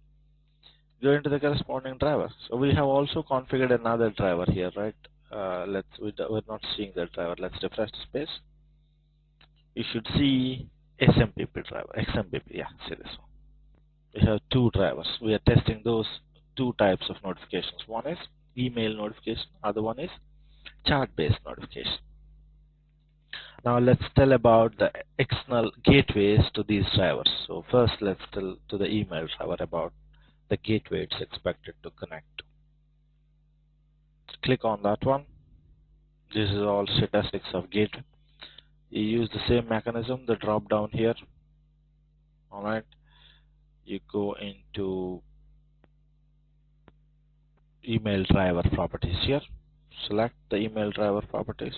go into the corresponding driver. So we have also configured another driver here, right? We're not seeing that driver. Let's refresh the space. You should see SMTP driver, XMPP. Yeah, see this one. We have two drivers. We are testing those two types of notifications. One is email notification, other one is chat-based notification. Now let's tell about the external gateways to these drivers. So first let's tell to the email driver about the gateway it's expected to connect to. Click on that one. This is all statistics of gateway. You use the same mechanism, the drop down here. Alright. You go into email driver properties here. Select the email driver properties.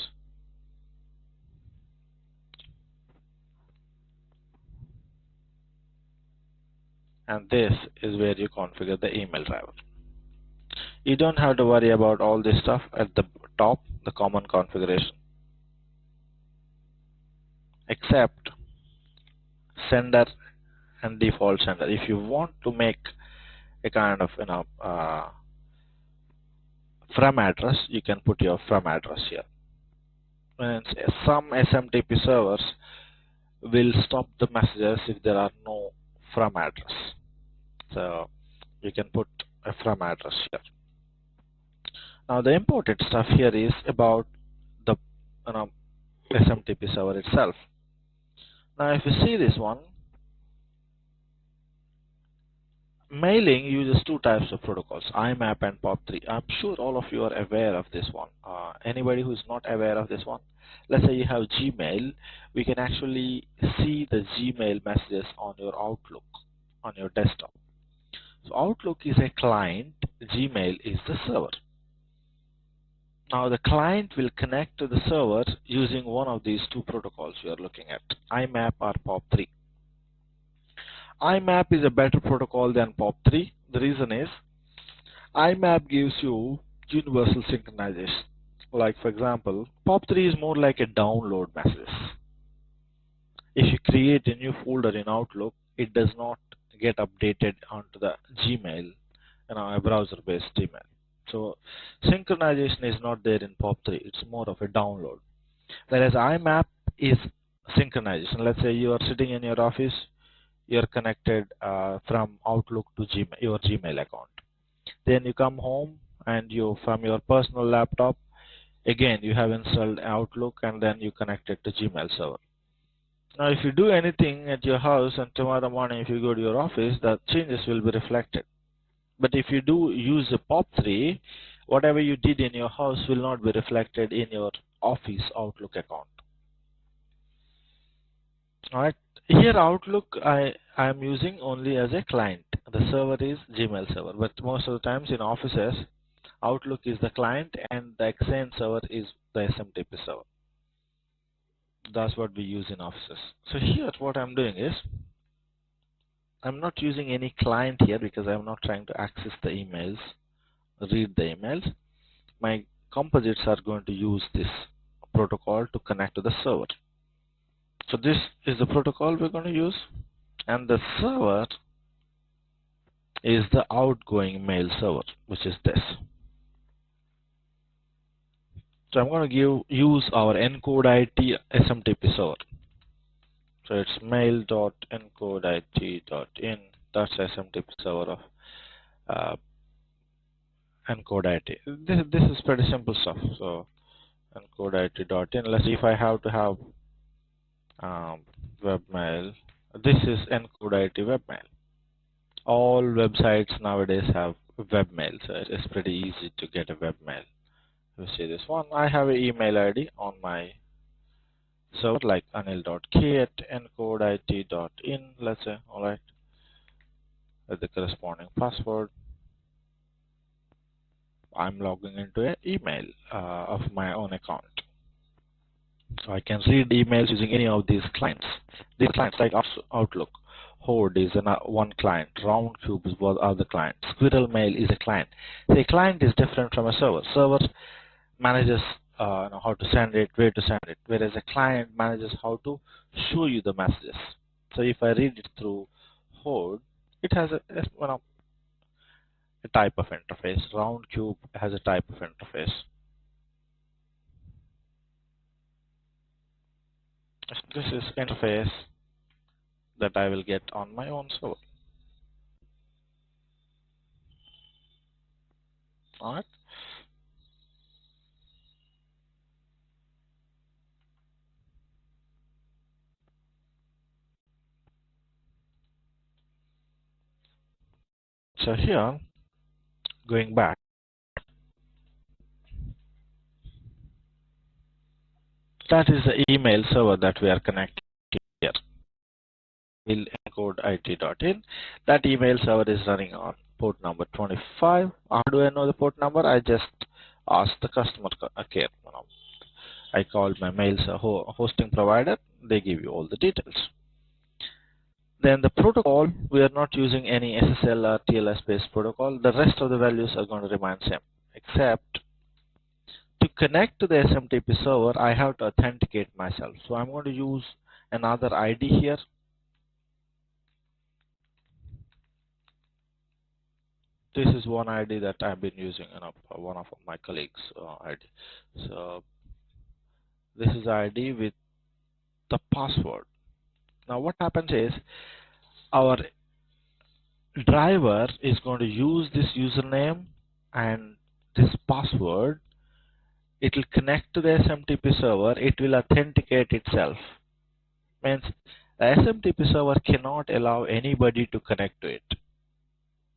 And this is where you configure the email driver. You don't have to worry about all this stuff at the top, the common configuration, except sender and default sender. If you want to make a kind of from address, you can put your from address here. And some SMTP servers will stop the messages if there are no from address. So you can put a from address here. Now the important stuff here is about the SMTP server itself. Now if you see this one, mailing uses two types of protocols, IMAP and POP3. I'm sure all of you are aware of this one. Anybody who is not aware of this one, let's say you have Gmail, we can actually see the Gmail messages on your Outlook, on your desktop. So Outlook is a client, Gmail is the server. Now the client will connect to the server using one of these two protocols we are looking at, IMAP or POP3. IMAP is a better protocol than POP3. The reason is IMAP gives you universal synchronization. Like for example, POP3 is more like a download message. If you create a new folder in Outlook, it does not get updated onto the Gmail, a browser-based Gmail. So synchronization is not there in POP3. It's more of a download. Whereas IMAP is synchronization. Let's say you are sitting in your office, you're connected from Outlook to Gmail, your Gmail account. Then you come home and you, from your personal laptop, again you have installed Outlook and then you connect it to Gmail server. Now if you do anything at your house and tomorrow morning if you go to your office, the changes will be reflected. But if you do use a POP3, whatever you did in your house will not be reflected in your office Outlook account. Alright, here Outlook I am using only as a client. The server is Gmail server, but most of the times in offices, Outlook is the client and the Exchange server is the SMTP server. That's what we use in offices. So here what I'm doing is, I'm not using any client here because I'm not trying to access the emails, read the emails. My composites are going to use this protocol to connect to the server. So this is the protocol we're going to use, and the server is the outgoing mail server, which is this. So I'm going to use our encode.it SMTP server. So it's mail.encode.it.in. That's SMTP server of encode.it. This is pretty simple stuff. So encode.it.in. Let's see if I have to have webmail. This is encode.it webmail. All websites nowadays have webmail, so it's pretty easy to get a webmail. You see this one. I have an email ID on my server like anil.k@encode.it.in, let's say, alright, with the corresponding password. I'm logging into an email of my own account. So I can read emails using any of these clients. These clients like Outlook, Horde is one client, Roundcube is one other client, Squirrel Mail is a client. The client is different from a server. Server manages how to send it, where to send it, whereas a client manages how to show you the messages. So if I read it through Horde, it has a type of interface. Roundcube has a type of interface. This is interface that I will get on my own server. Alright. So here, going back, that is the email server that we are connecting here. Will encode it.in. That email server is running on port number 25. How do I know the port number? I just asked the customer care. I called my mail hosting provider. They give you all the details. Then the protocol, we are not using any SSL or TLS based protocol. The rest of the values are going to remain same, except to connect to the SMTP server, I have to authenticate myself. So I'm going to use another ID here. This is one ID that I've been using, one of my colleagues' ID. So this is ID with the password. Now what happens is our driver is going to use this username and this password. It will connect to the SMTP server. It will authenticate itself. Means the SMTP server cannot allow anybody to connect to it.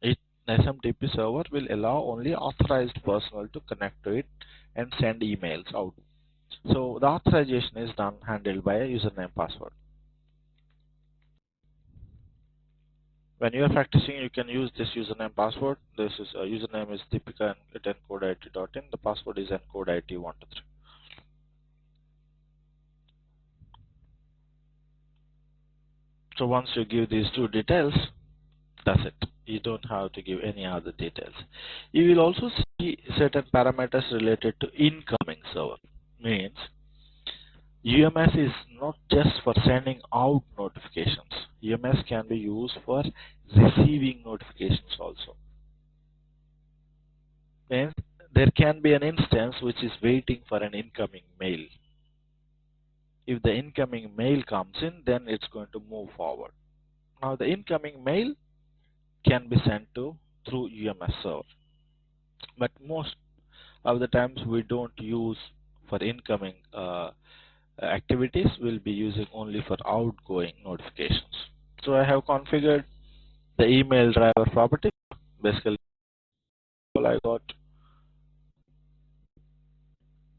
The SMTP server will allow only authorized personnel to connect to it and send emails out. So the authorization is handled by a username password. When you are practicing, you can use this username password. This is username is Deepika at encodeit.in. The password is encodeit123. So once you give these two details, that's it. You don't have to give any other details. You will also see certain parameters related to incoming server. Means UMS is not just for sending out notifications. UMS can be used for receiving notifications also. Means there can be an instance which is waiting for an incoming mail. If the incoming mail comes in, then it's going to move forward. Now the incoming mail can be sent through UMS server. But most of the times we don't use for incoming activities. We'll be using only for outgoing notifications. So I have configured the email driver property. Basically all I got.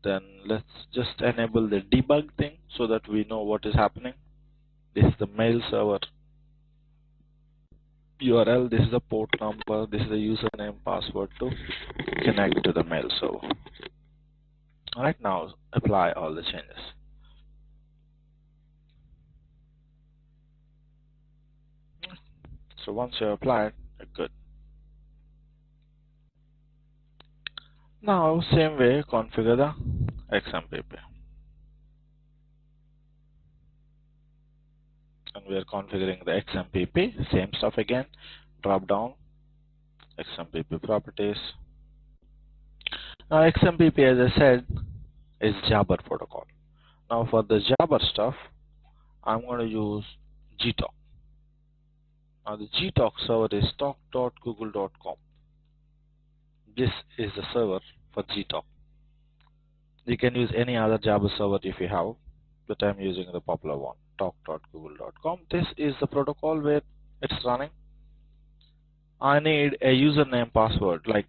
Then let's just enable the debug thing so that we know what is happening. This is the mail server URL, this is the port number, this is the username, password to connect to the mail server. Alright, now apply all the changes. So once you apply it, you're good. Now same way configure the XMPP. And we are configuring the XMPP, same stuff again, drop down, XMPP properties. Now XMPP, as I said, is Jabber protocol. Now for the Jabber stuff, I'm going to use gtalk. Now the gtalk server is talk.google.com. This is the server for gtalk. You can use any other Jabber server if you have, but I'm using the popular one, talk.google.com. This is the protocol where it's running. I need a username password, like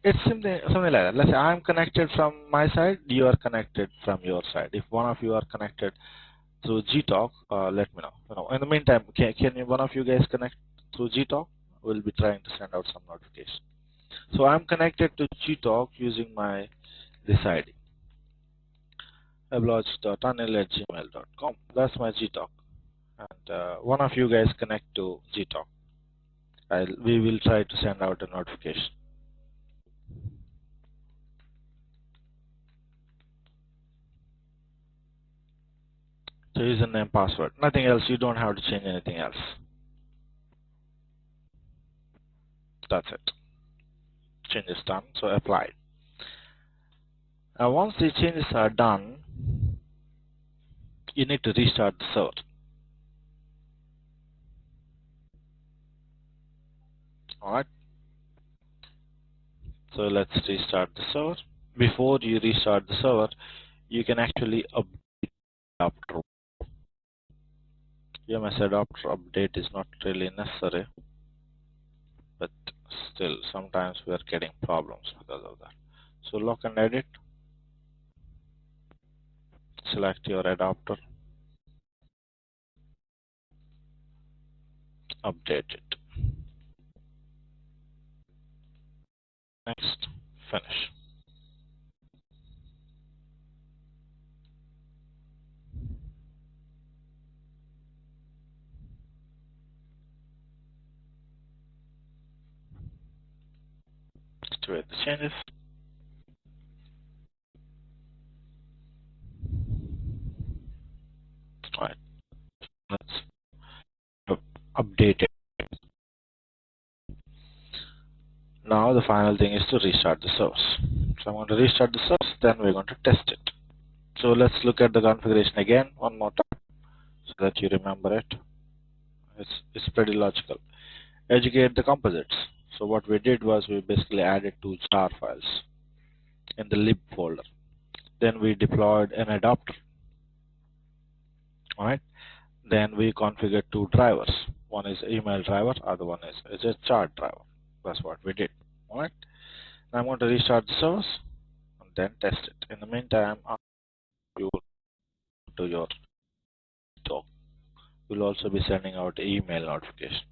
it's something like that. Let's say I'm connected from my side, you are connected from your side. If one of you are connected through gtalk, let me know. In the meantime, can one of you guys connect through gtalk? We'll be trying to send out some notification. So I'm connected to gtalk using my this ID, weblogs.anil@gmail.com. That's my gtalk, and one of you guys connect to gtalk. We will try to send out a notification. So username, password, nothing else. You don't have to change anything else. That's it. Change is done. So apply. Now once the changes are done, you need to restart the server. Alright. So let's restart the server. Before you restart the server, you can actually update adapter. EMS adapter update is not really necessary, but still sometimes we are getting problems because of that. So lock and edit, select your adapter, update it. Next, finish. Activate the changes. Alright, let's update it. Now the final thing is to restart the source. So I'm going to restart the source, then we're going to test it. So let's look at the configuration again one more time so that you remember it. It's pretty logical. Educate the composites. So what we did was we basically added two jar files in the lib folder. Then we deployed an adapter. Alright. Then we configured two drivers. One is email driver, other one is a chart driver. That's what we did. Alright. Now I'm going to restart the service and then test it. In the meantime, you will do your talk. We'll also be sending out email notification.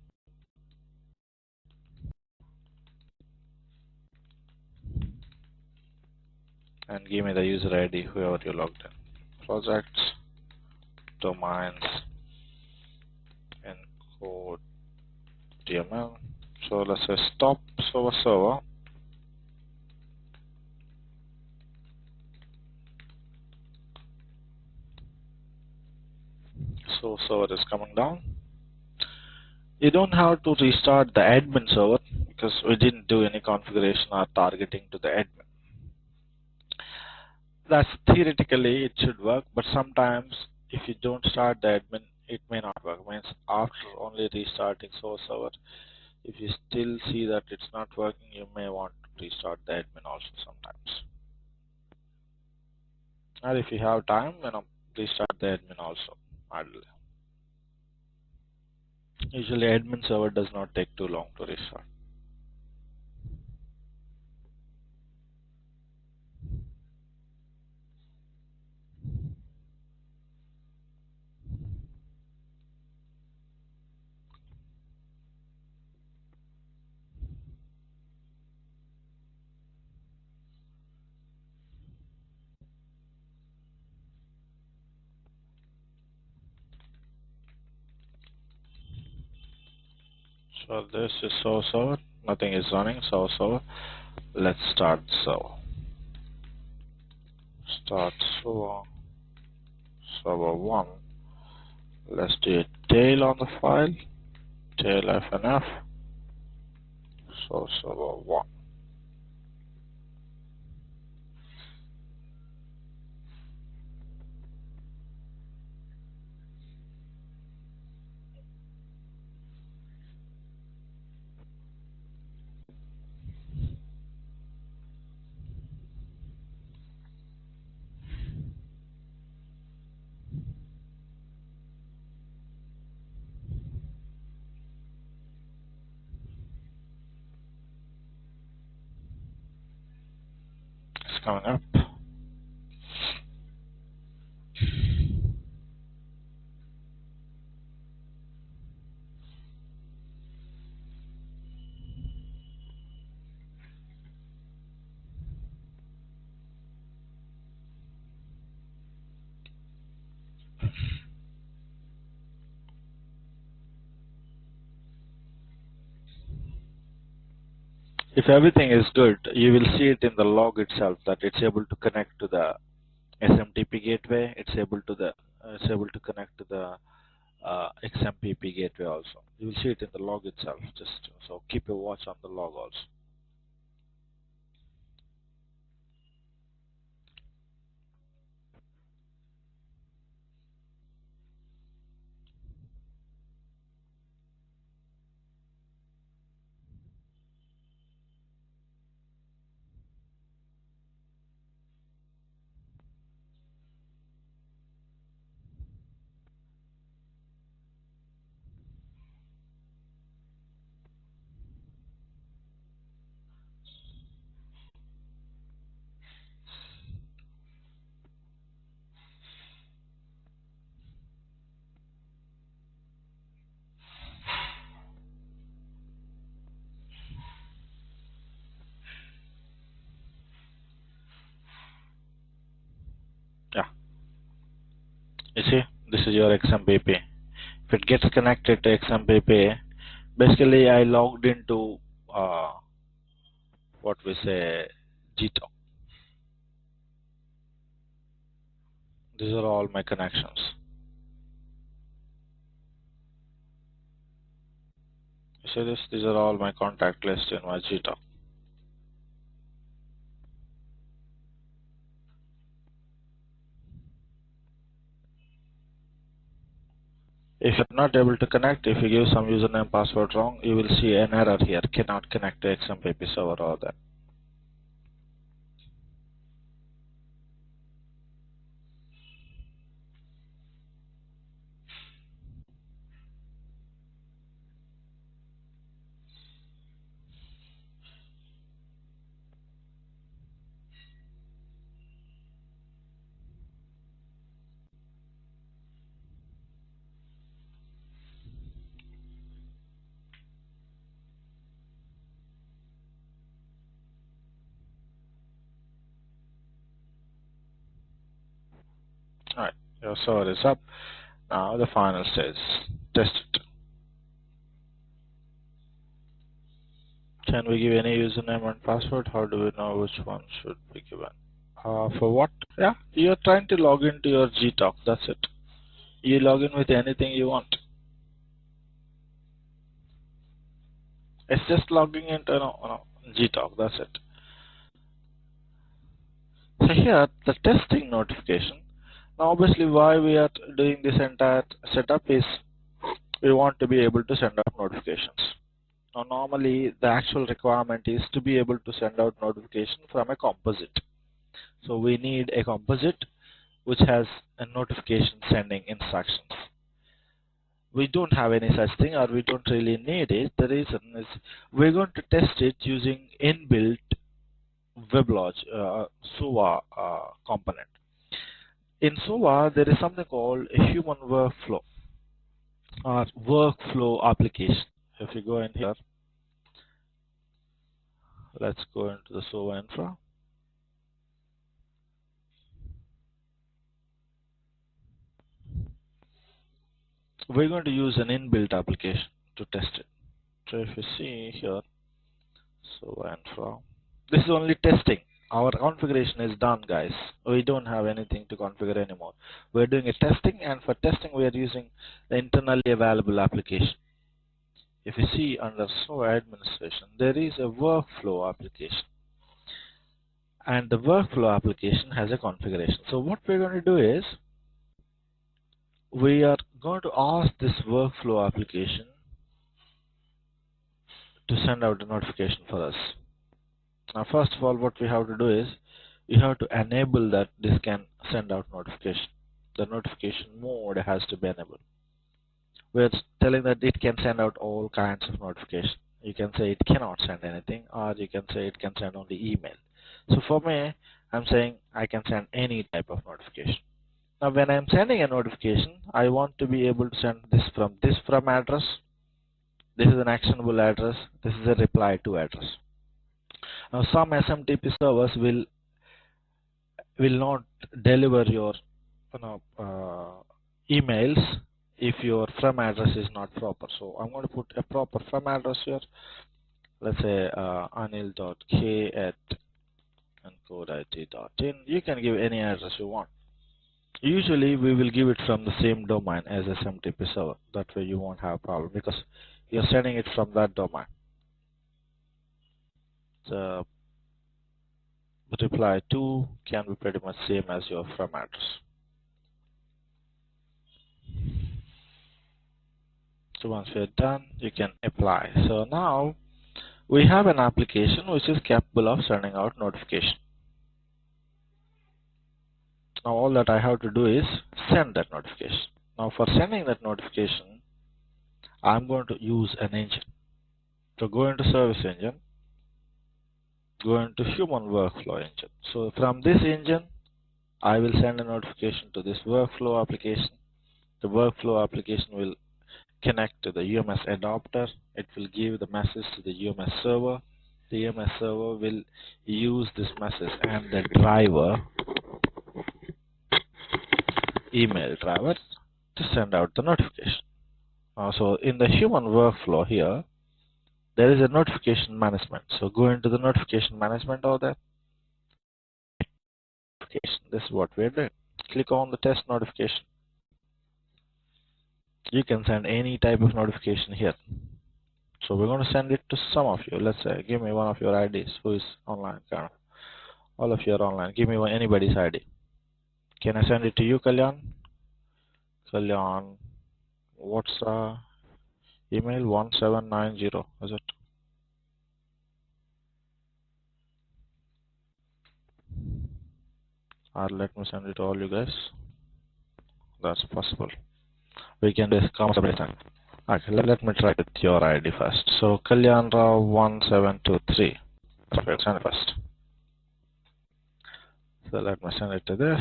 And give me the user ID, whoever you logged in. Projects, domains, encode DML. So let's say stop server. So server is coming down. You don't have to restart the admin server because we didn't do any configuration or targeting to the admin. That's theoretically it should work, but sometimes if you don't start the admin, it may not work. Means after only restarting source server, if you still see that it's not working, you may want to restart the admin also sometimes. And if you have time, restart the admin also idly. Usually admin server does not take too long to restart. So this is source server, nothing is running, source server. Let's start server. Start server 1. Let's do a tail on the file, tail FNF, source server 1. It's coming up. If everything is good, you will see it in the log itself that it's able to connect to the SMTP gateway. It's able to connect to the XMPP gateway also. You will see it in the log itself. Just so keep a watch on the log also. You see, this is your XMPP. If it gets connected to XMPP, basically I logged into what we say GTOC. These are all my connections. You see this? These are all my contact list in my GTOC. If you're not able to connect, if you give some username password wrong, you will see an error here. Cannot connect to XMPP server or that. Alright, your server is up. Now the final stage. Test it. Can we give any username and password? How do we know which one should be given? For what? Yeah, you're trying to log into your GTalk. That's it. You log in with anything you want. It's just logging into GTalk. That's it. So here, the testing notification. Now, obviously, why we are doing this entire setup is we want to be able to send out notifications. Now, normally, the actual requirement is to be able to send out notification from a composite. So we need a composite which has a notification sending instructions. We don't have any such thing, or we don't really need it. The reason is we're going to test it using inbuilt WebLogic SUA component. In SUA, there is something called a human workflow or workflow application. If you go in here, let's go into the SUA infra. We're going to use an inbuilt application to test it. So if you see here, SUA infra, this is only testing. Our configuration is done, guys. We don't have anything to configure anymore. We're doing a testing, and for testing we are using the internally available application. If you see under SOA administration, there is a workflow application, and the workflow application has a configuration. So what we're going to do is we are going to ask this workflow application to send out a notification for us. Now, first of all, what we have to do is we have to enable that this can send out notification. The notification mode has to be enabled. We're telling that it can send out all kinds of notification. You can say it cannot send anything, or you can say it can send only email. So for me, I'm saying I can send any type of notification. Now when I'm sending a notification, I want to be able to send this from address. This is an actionable address. This is a reply to address. Now some SMTP servers will not deliver your emails if your from address is not proper. So I'm going to put a proper from address here. Let's say anil.k@encodeit.in. You can give any address you want. Usually we will give it from the same domain as SMTP server. That way you won't have a problem because you're sending it from that domain. The reply to can be pretty much same as your from address. So once we're done, you can apply. So now we have an application which is capable of sending out notification. Now all that I have to do is send that notification. Now for sending that notification, I'm going to use an engine. So go into service engine, go into human workflow engine. So from this engine, I will send a notification to this workflow application. The workflow application will connect to the UMS adapter. It will give the message to the UMS server. The UMS server will use this message, and the driver email driver to send out the notification. So in the human workflow here, there is a notification management. So go into the notification management of that notification. This is what we're doing. Click on the test notification. You can send any type of notification here. So we're going to send it to some of you. Let's say, give me one of your IDs who is online. Kind of. All of you are online. Give me anybody's ID. Can I send it to you, Kalyan? Kalyan, what's the email? 1790, is it? Or let me send it to all you guys. That's possible. We can discuss everything. Okay, let me try with your ID first. So Kalyan Rao 1723. Send it first. So let me send it to this.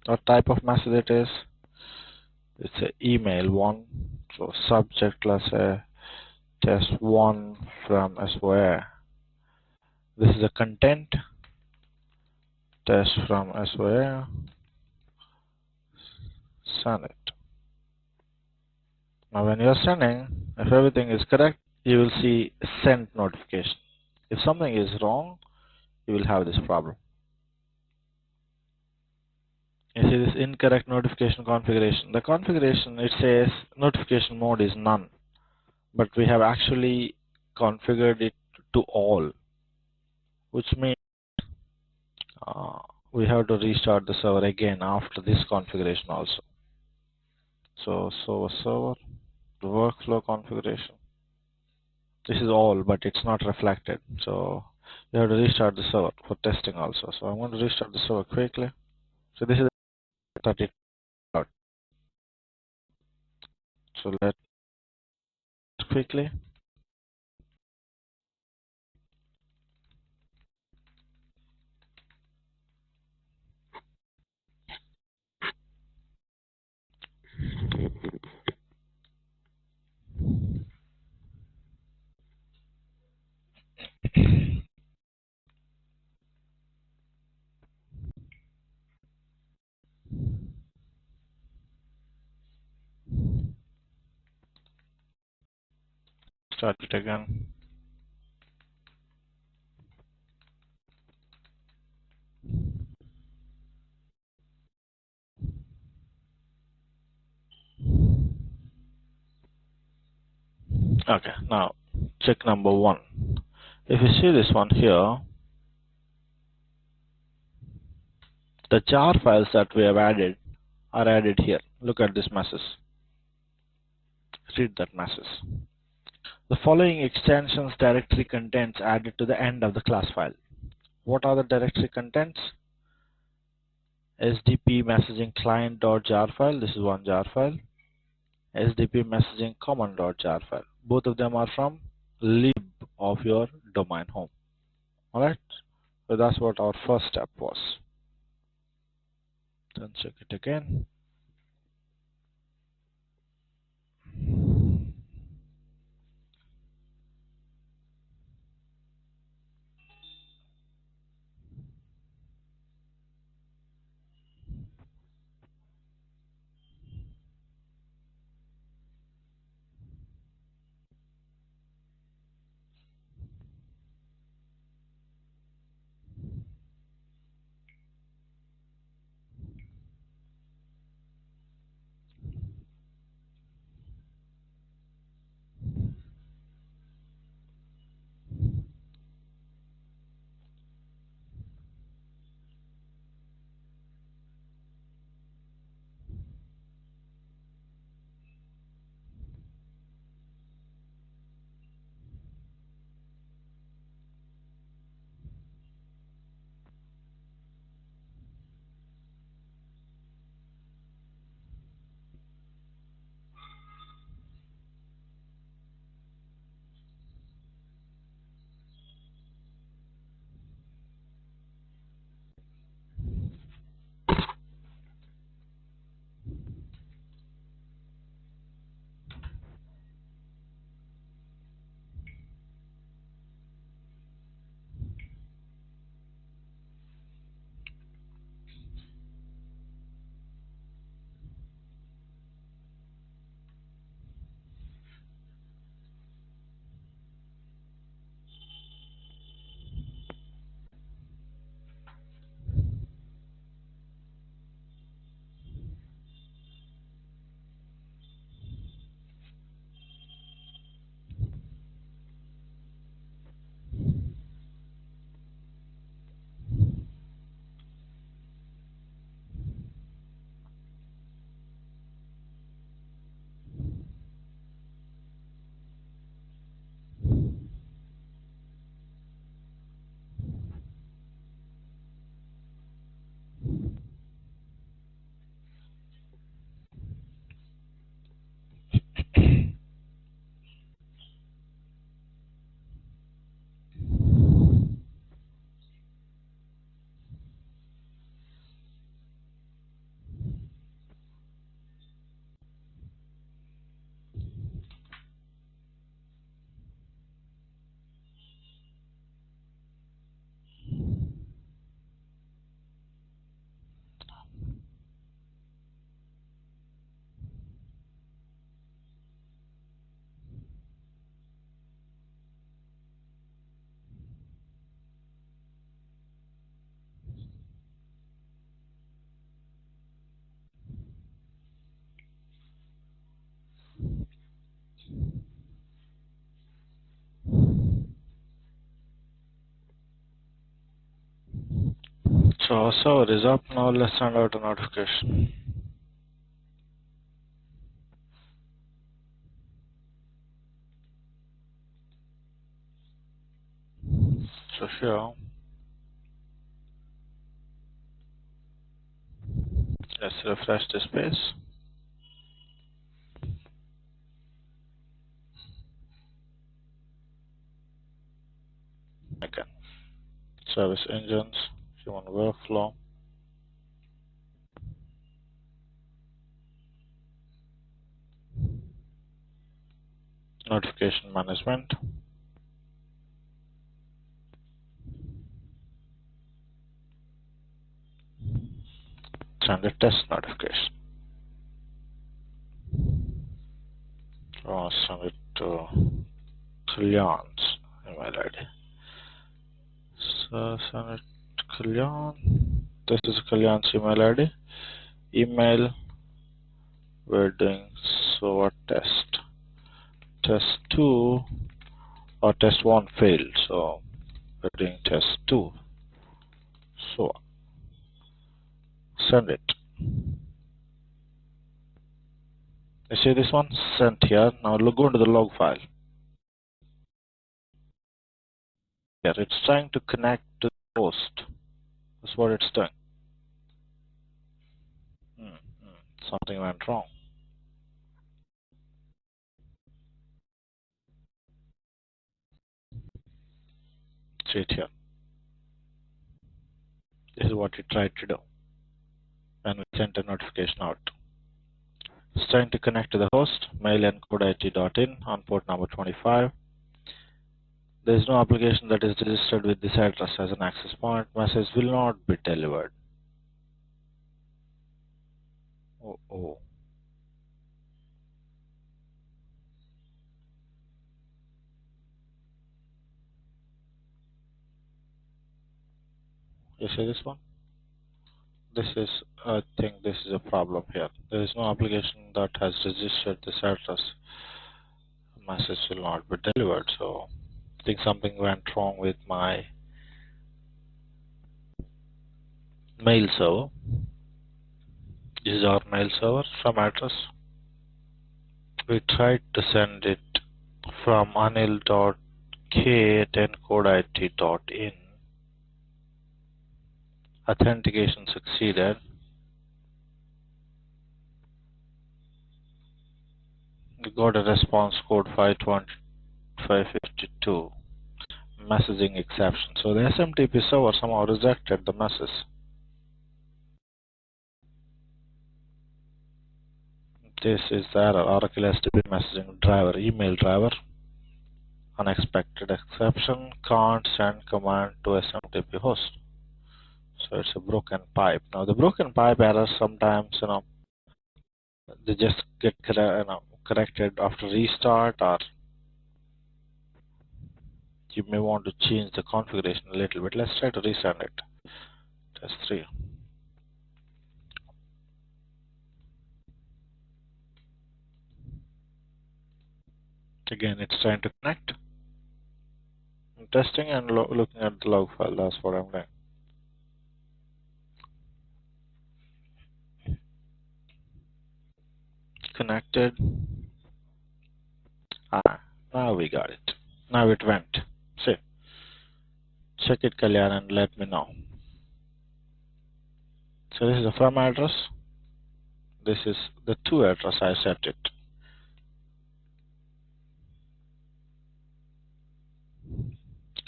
What type of message it is? It's an email one. So subject, let's say test one from SOA. This is a content. Test from SOA. Send it. Now when you're sending, if everything is correct, you will see send notification. If something is wrong, you will have this problem. You see this incorrect notification configuration. The configuration, it says notification mode is none, but we have actually configured it to all, which means we have to restart the server again after this configuration also. So server, the workflow configuration. This is all, but it's not reflected. So you have to restart the server for testing also. So I'm going to restart the server quickly. So this is 30 out. So let's quickly. Start it again. Okay, now check number one. If you see this one here, the jar files that we have added are added here. Look at this message. Read that message. The following extensions directory contents added to the end of the class file. What are the directory contents? SDP messaging client.jar file. This is one jar file. SDP messaging common.jar file. Both of them are from lib of your domain home. Alright, so that's what our first step was. Then check it again. So server is up. Now let's send out a notification. So here, let's refresh this page. Again, service engines, human workflow, notification management, send a test notification. So send it to Kalyan's email ID. So send it to Kalyan. This is Kalyan's email ID. Email, we're doing SOA test. Test 2 or test 1 failed. So we're doing test 2. So send it. You see this one? Sent here. Now go into the log file. Here it's trying to connect to the host. That's what it's doing. Something went wrong. See it here. This is what it tried to do. And we sent a notification out. It's trying to connect to the host, mail encodeit.in on port number 25. There is no application that is registered with this address as an access point. Message will not be delivered. Oh. You see this one? I think this is a problem here. There is no application that has registered this address. Message will not be delivered. So I think something went wrong with my mail server. This is our mail server from address. We tried to send it from anil.k@encodeit.in. Authentication succeeded. We got a response code 52552. Messaging exception. So the SMTP server somehow rejected the message. This is the error. Oracle STP messaging driver, email driver. Unexpected exception. Can't send command to SMTP host. So it's a broken pipe. Now the broken pipe errors sometimes, they just get corrected after restart, or you may want to change the configuration a little bit. Let's try to resend it. Test 3. Again, it's trying to connect. I'm testing and looking at the log file. That's what I'm doing. Connected. Now we got it. Now it went. See, check it, Kalyan, and let me know. So this is the from address. This is the to address I set it.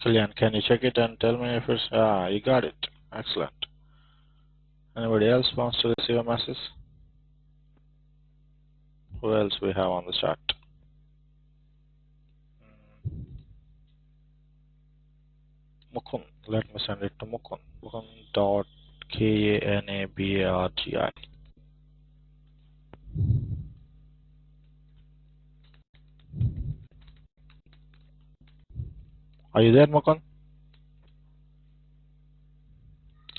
Kalyan, can you check it and tell me if it's you got it. Excellent. Anybody else wants to receive a message? Who else we have on the chat? Mukund. Let me send it to Mukund. Mukund.kanabargi. Are you there, Mukund?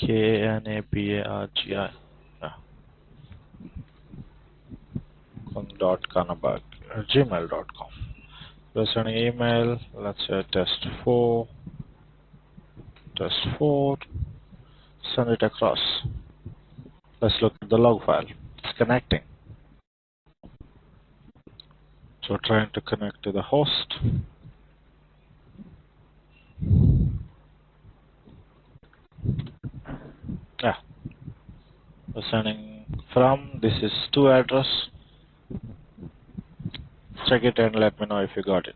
Kanabargi. Yeah. Mukund.kanabargi@gmail.com. We're sending email. Let's say test 4. Test 4. Send it across. Let's look at the log file. It's connecting. So trying to connect to the host. Yeah. We're sending from, this is to address. Check it and let me know if you got it.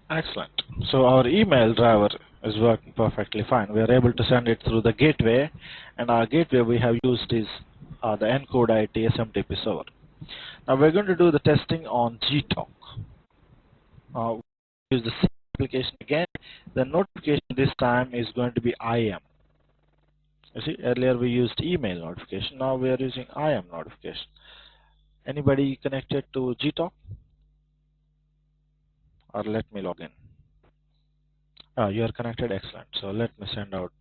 Excellent. So our email driver is working perfectly fine. We are able to send it through the gateway, and our gateway we have used is the encode IT SMTP server. Now we're going to do the testing on GTalk. Use the same application again. The notification this time is going to be IM. You see, earlier we used email notification. Now we are using IM notification. Anybody connected to GTalk? Or let me log in. You are connected. Excellent. So let me send out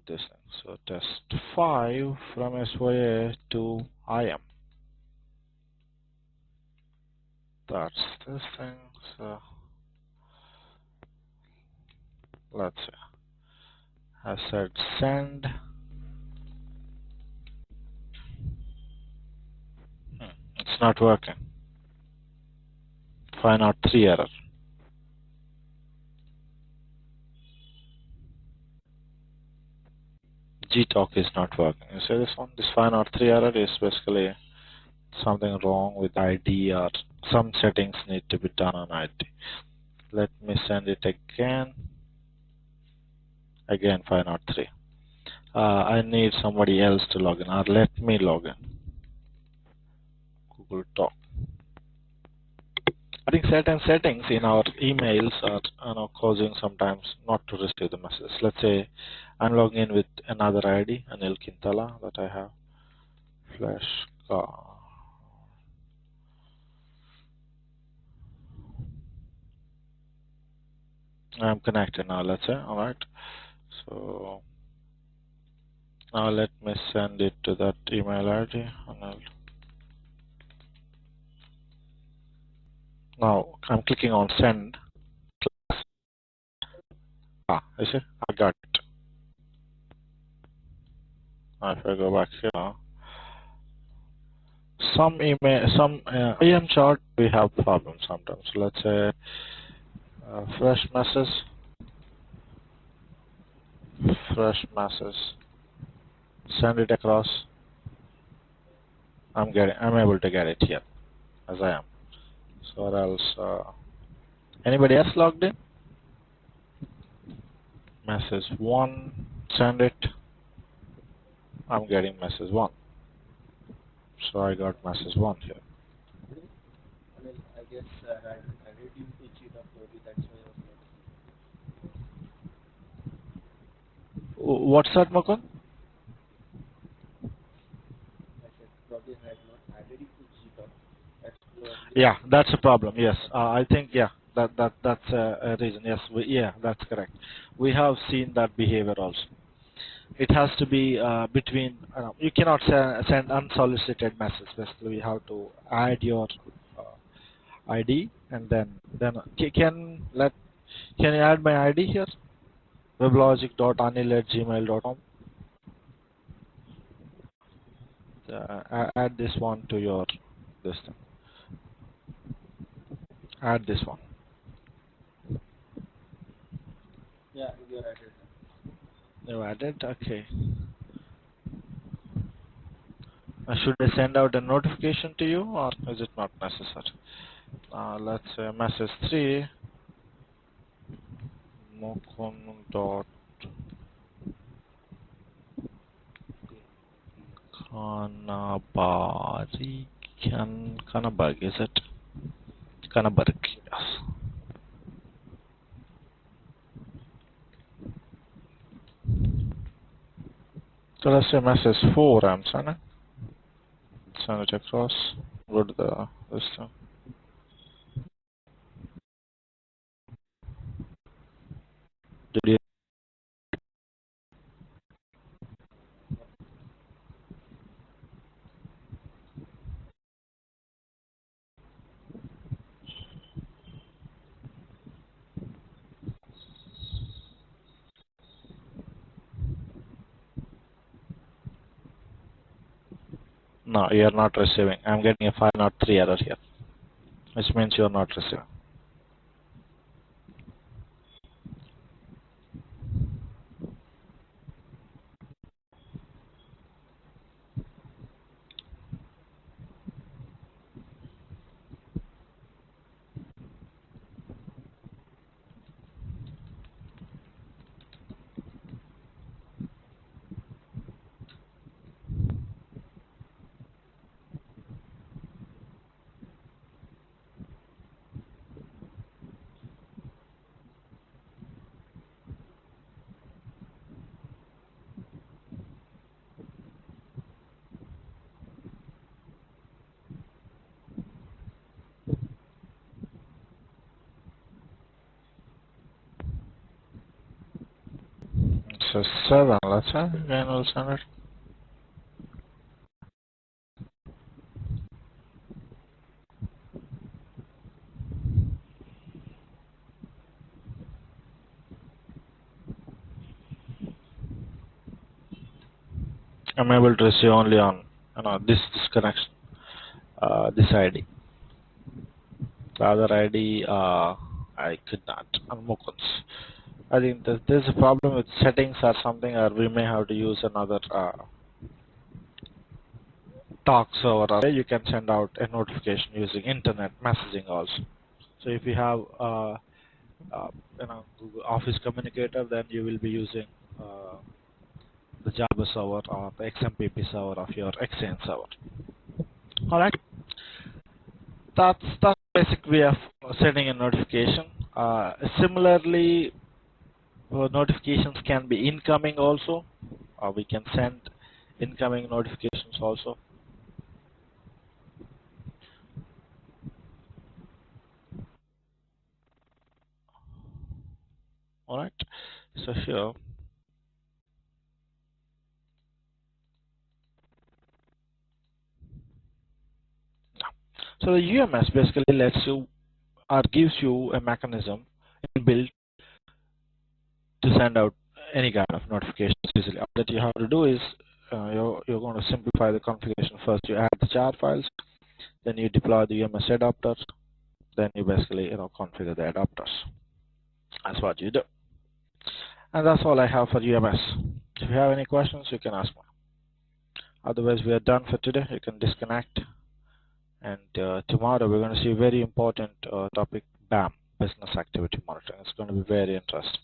this thing. So test 5 from SYA to IM. That's this thing. So let's see. I said send. It's not working. 503 error. GTalk is not working. You see this one? This 503 error is basically something wrong with ID, or some settings need to be done on ID. Let me send it again. Again 503. I need somebody else to log in, or let me log in. Google Talk. I think certain settings in our emails are causing sometimes not to receive the message. Let's say I'm logging in with another ID, Anil Kintala, that I have. Flash car. I'm connected now, let's say. Alright. So now let me send it to that email ID. Now I'm clicking on send. You see, I got it. Now if I go back here, some email, some IM chart, we have problems sometimes. So let's say fresh message, send it across. I'm able to get it here as I am. So what else? Anybody else logged in? Message 1, send it. I'm getting message 1. So I got message 1 here. I guess I reduced the cheat of maybe that's why I was not. What's that, Mukund? I said probably I had not added it to cheat of. Yeah, that's a problem. Yes, I think that's a reason. Yes, that's correct. We have seen that behavior also. It has to be between. You cannot send unsolicited messages. Basically, we have to add your ID, and then can you add my ID here? weblogic.anil@gmail.com. Add this one to your this thing. Add this one. Yeah, you are added. You added? Okay. Should I send out a notification to you, or is it not necessary? Let's say message 3 mokun.kanabari Kanaberg, is it? Kanaberg, yes. So let's say message 4 I'm sending. Send it across. Go to this thing. Did you? No, you are not receiving. I'm getting a 503 error here, which means you are not receiving. So 7, let's say, again we'll send it. I'm able to receive only on this connection, this ID. The other ID, I could not. I think there's a problem with settings or something, or we may have to use another talk server, or you can send out a notification using internet messaging also. So if you have Google Office Communicator, then you will be using the Java server or the XMPP server of your Exchange server. All right, that's basic way of sending a notification. Similarly, notifications can be incoming also. We can send incoming notifications also. All right, so here. So the UMS basically lets you or gives you a mechanism inbuilt to send out any kind of notifications easily. All that you have to do is you're going to simplify the configuration. First, you add the jar files, then you deploy the UMS adapters, then you basically configure the adapters. That's what you do, and that's all I have for UMS. If you have any questions, you can ask me. Otherwise, we are done for today. You can disconnect, and tomorrow we're going to see a very important topic: BAM, business activity monitoring. It's going to be very interesting.